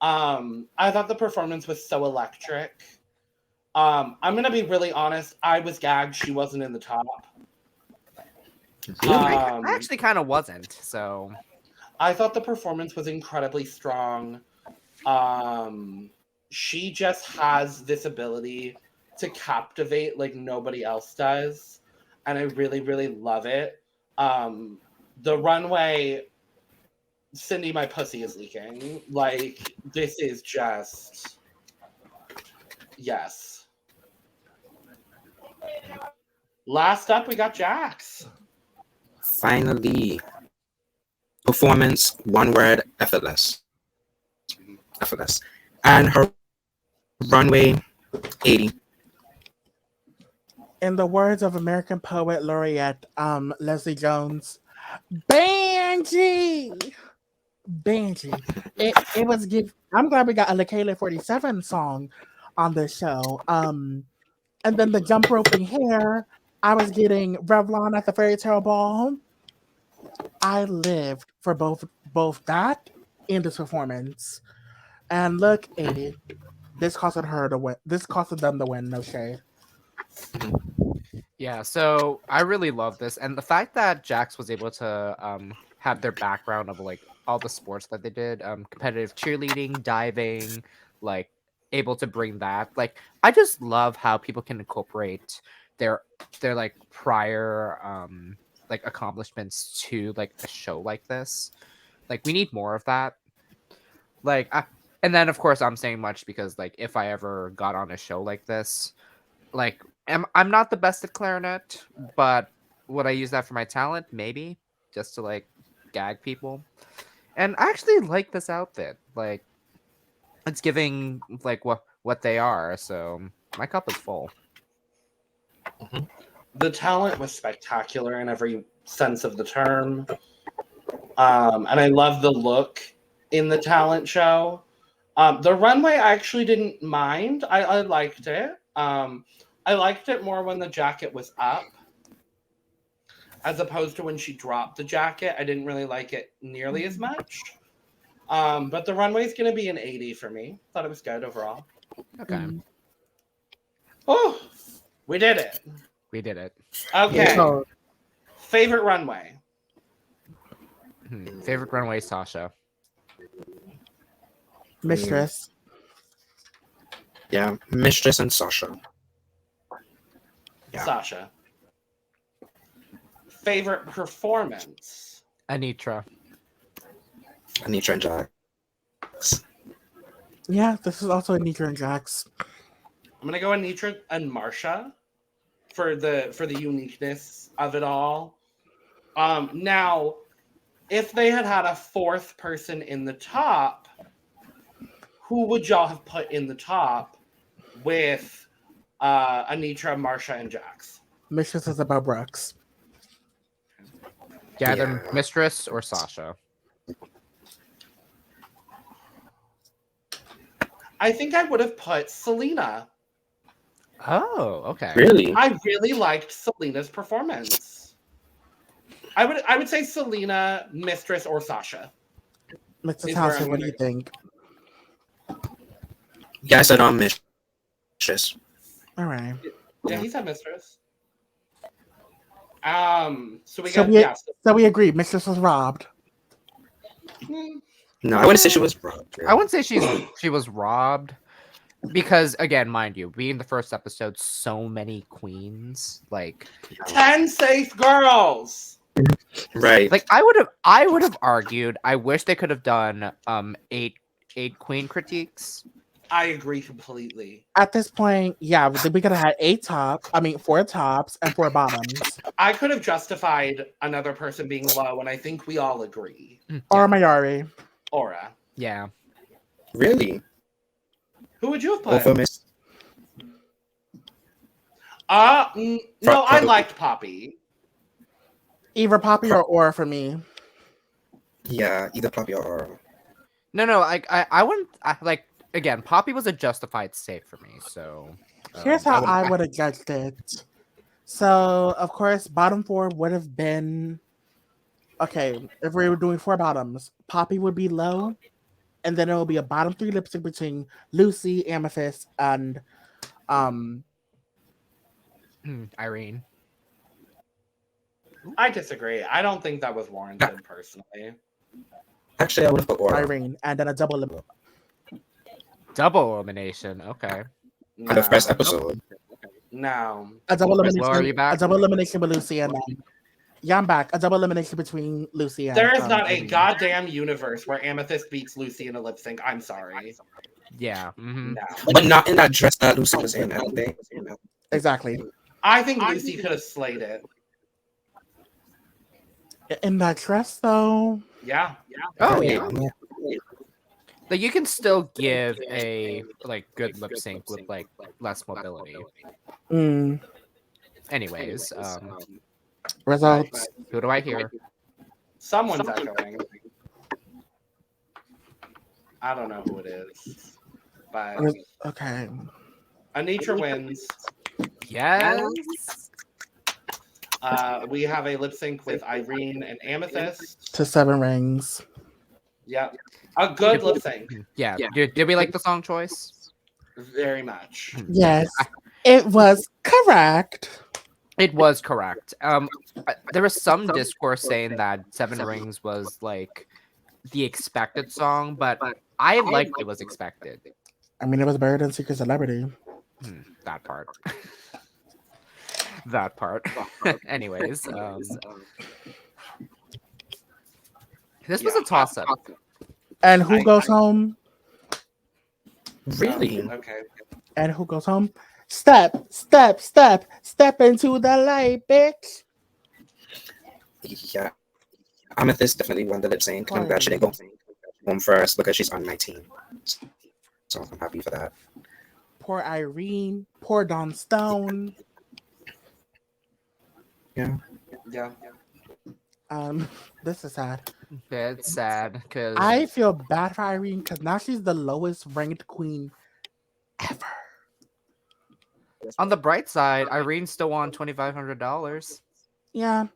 I thought the performance was so electric. I'm going to be really honest. I was gagged she wasn't in the top. I actually kind of wasn't, so... I thought the performance was incredibly strong. she just has this ability to captivate like nobody else does. And I really, really love it. The runway, Cindy, my pussy is leaking. Like, this is just, yes. Last up, we got Jax. Finally. Performance, one word, effortless. Effortless. And her runway, 80. In the words of American poet laureate Leslie Jones, Banshee! Banshee. It was I'm glad we got a LaKayla 47 song on this show. And then the jump roping hair, I was getting Revlon at the Fairy Tale Ball. I lived for both that and this performance. And look, 80. This costed her to win. This costed them the win, no shade. Yeah, so I really love this, and the fact that Jax was able to have their background of like all the sports that they did, competitive cheerleading, diving, like able to bring that. Like, I just love how people can incorporate their like prior like accomplishments to like a show like this. Like, we need more of that. Like, and then of course I'm saying much because like if I ever got on a show like this, like I'm not the best at clarinet, but would I use that for my talent? Maybe, just to like gag people. And I actually like this outfit. Like, it's giving like what they are. So my cup is full. The talent was spectacular in every sense of the term. And I love the look in the talent show. The runway I actually didn't mind. I liked it. I liked it more when the jacket was up, as opposed to when she dropped the jacket. I didn't really like it nearly as much. But the runway is going to be an 80 for me. Thought it was good overall. Okay. Oh, we did it. We did it. Okay. Yeah. Favorite runway? Favorite runway, Sasha. Mistress. Yeah, Mistress and Sasha. Yeah. Sasha. Favorite performance? Anetra. Anetra and Jax. Yeah, this is also Anetra and Jax. I'm gonna go Anetra and Marcia for the uniqueness of it all. Now, if they had a fourth person in the top, who would y'all have put in the top with Anetra, Marcia, and Jax? Mistress is above Brooks. Yeah, either Mistress or Sasha. I think I would have put Salina. Oh, okay. Really? I really liked Salina's performance. I would say Salina, Mistress, or Sasha. Mr. Townsend, what do you think? Yeah, I said Mistress. All right. Yeah, he said Mistress. So we agree. Mistress was robbed. No, I wouldn't say she was robbed. I wouldn't say she was robbed, because again, mind you, being the first episode, so many queens, like 10 safe girls. Right. Like I would have argued. I wish they could have done eight queen critiques. I agree completely. At this point, yeah, we could have had 4 tops and 4 bottoms. I could have justified another person being low, and I think we all agree. Or Mayari. Aura. Yeah. Really? Who would you have put? Over Miss. No, I liked Poppy. Either Poppy or Aura for me. Yeah, either Poppy or Aura. No, I wouldn't. Again, Poppy was a justified save for me. So here's how I would have judged it. So of course, bottom 4 would have been okay. If we were doing 4 bottoms, Poppy would be low, and then it will be a bottom 3 lip sync between Loosey, Amethyst, and Irene. I disagree. I don't think that was warranted, personally. Actually, I would have put Aura. Irene, and then a double lip. Double elimination. Okay. On the first episode. No. A double Well, are elimination. you back? A double elimination with Lucy and yeah, I'm back. A double elimination between Lucy and There is not a goddamn universe where Amethyst beats Lucy in a lip sync. I'm sorry. Yeah. No. But not in that dress that Lucy was in, I don't think. Exactly. I think Lucy could have slayed it. In that dress, though. Yeah. Oh yeah. Like you can still give a like good lip sync with like less mobility. Anyways, Results. who do I hear? Someone's echoing. I don't know who it is. But Okay. Anetra wins. Yes. We have a lip sync with Irene and Amethyst. To 7 Rings. Yep. A good lip sync. Yeah. Did we like the song choice? Very much. Yes. It was correct. It was correct. There was some discourse saying that Seven Rings was like the expected song, but I liked it was expected. I mean, it was better than Secret Celebrity. That part. That part. Anyways, this was a toss-up. And who goes home? Really? Okay. And who goes home? Step into the light, bitch. Yeah. Amethyst definitely won the lip sync. I'm glad she didn't go home first because she's on my team. So I'm happy for that. Poor Irene. Poor Dawn Stone. Yeah. This is sad. It's sad because I feel bad for Irene because now she's the lowest ranked queen ever. on the bright side, Irene still won $2,500. Yeah.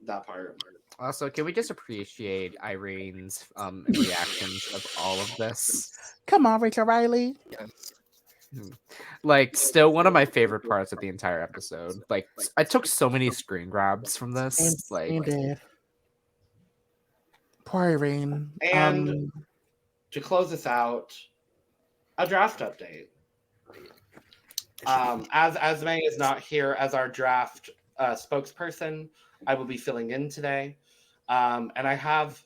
That part. Also, can we just appreciate Irene's reactions of all of this? Come on, Rachel Riley. Like, still one of my favorite parts of the entire episode. Like, I took so many screen grabs from this. And did. Poor Irene. And to close this out, a draft update. As May is not here as our draft spokesperson, I will be filling in today. And I have,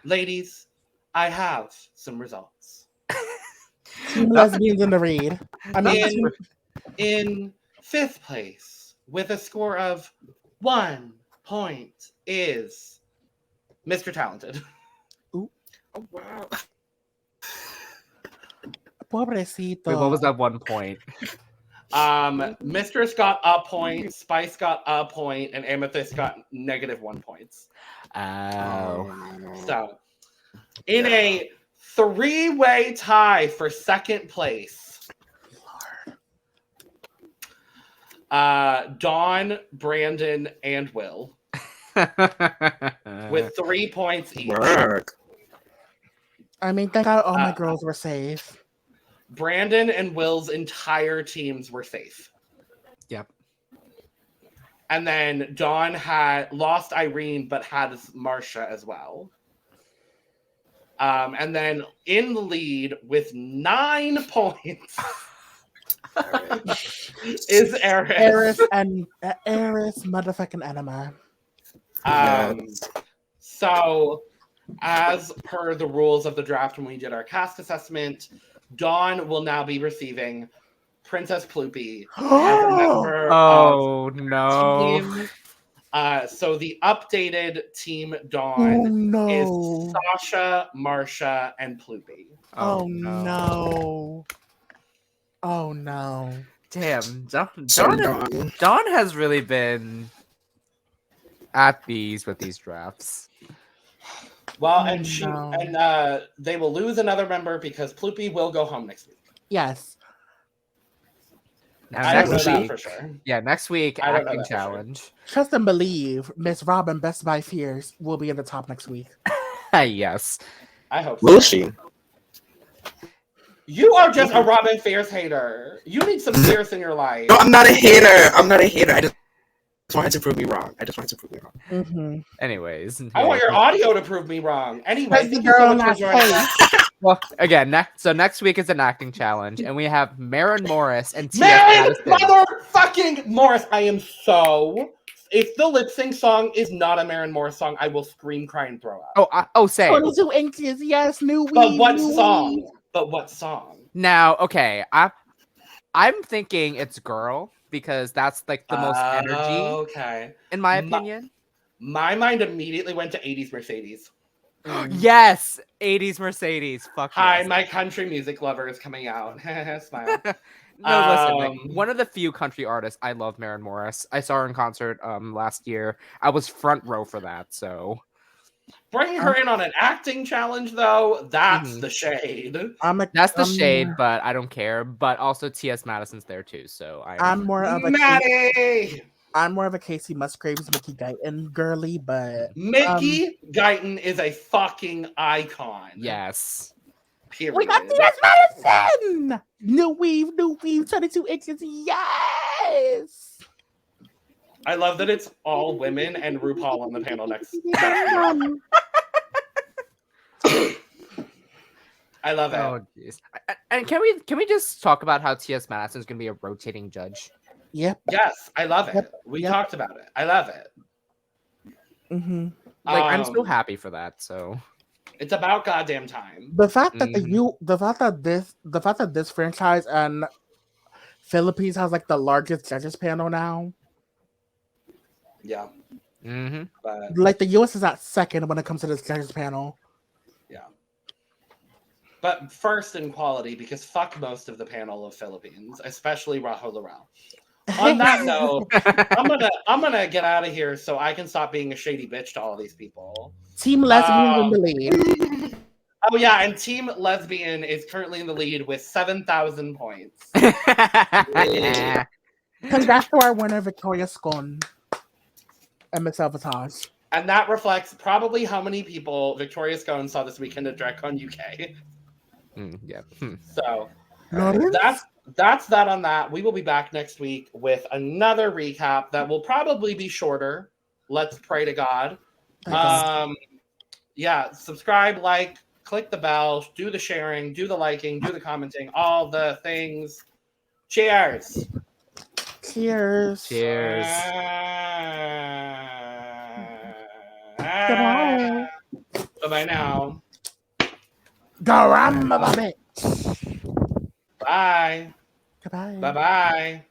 ladies, I have some results. Team lesbians in the read. I mean, in fifth place with a score of 1 point is Mr. Talented. Ooh. Oh, wow. Pobrecito. Wait, what was that 1 point? Mistress got a point, Spice got a point, and Amethyst got -1 points. Oh. So, in a 3-way tie for second place, Dawn, Brandon, and Will with 3 points each. Work. I mean, thank God all my girls were safe. Brandon and Will's entire teams were safe. Yep. And then Dawn had lost Irene, but had Marcia as well. And then in the lead with 9 points is Eris. Eris motherfucking enema. So, as per the rules of the draft when we did our cast assessment, Dawn will now be receiving Princess Ploopy as a member Oh, of no. team. So the updated team Dawn is Sasha, Marcia, and Ploopy. Oh no. Oh no. Damn. So Dawn has really been at these with these drafts. Well, and they will lose another member because Ploopy will go home next week. Yes. Now, I don't know next that week, for sure. yeah, next week, I don't know acting that for sure. challenge. Trust and believe Miss Robin Best by Fierce will be in the top next week. Yes. I hope so. Will she? You are just a Robin Fierce hater. You need some Fierce in your life. No, I'm not a hater. I just just wanted to prove me wrong. Mm-hmm. Anyways, I want your audio to prove me wrong. Anyway, That's the girl in that face. well, again, next week is an acting challenge, and we have Maren Morris and T.S. Maren Madison. motherfucking Morris. I am so. If the lip sync song is not a Maren Morris song, I will scream, cry, and throw up. Say 22 inches, yes, new weed. But what new song? weed. But what song? Now, okay, I'm thinking it's Girl because that's like the most energy. Okay. In my opinion. My mind immediately went to 80s Mercedes. Yes, 80s Mercedes. Fuck Hi, yes. my country music lover is coming out. Smile. No, listen. Like, one of the few country artists I love, Maren Morris. I saw her in concert last year. I was front row for that. So bringing her in on an acting challenge, though, that's the shade. That's the shade, but I don't care. But also T.S. Madison's there too. So I'm more of a Maddie. I'm more of a Casey Musgraves, Mickey Guyton girly, but Mickey Guyton is a fucking icon. Yes. Period. We got T.S. Madison. New weave, 22 inches. Yes. I love that it's all women and RuPaul on the panel next. I love it. Oh jeez. And can we just talk about how T.S. Madison is going to be a rotating judge? Yep. Yes, I love it. Yep. We talked about it. I love it. Mm-hmm. Like I'm so happy for that. So it's about goddamn time. The fact that the fact that this franchise and Philippines has like the largest judges panel now. Yeah. Mm-hmm. But like the US is at second when it comes to this judges panel. Yeah. But first in quality because fuck most of the panel of Philippines, especially Rajo Laurel. On that note, I'm gonna get out of here so I can stop being a shady bitch to all these people. Team Lesbian in the lead. Oh yeah, and Team Lesbian is currently in the lead with 7,000 points. Congrats to our winner, Victoria Scone and Miss Sabotage. And that reflects probably how many people Victoria Scone saw this weekend at DragCon UK. Yeah. So that's that on that. We will be back next week with another recap that will probably be shorter. Let's pray to God. Yeah, subscribe, like, click the bell, do the sharing, do the liking, do the commenting, all the things. Cheers. Cheers. Cheers. Goodbye. Bye-bye now. Garamba, bitch. Bye. Goodbye. Bye-bye.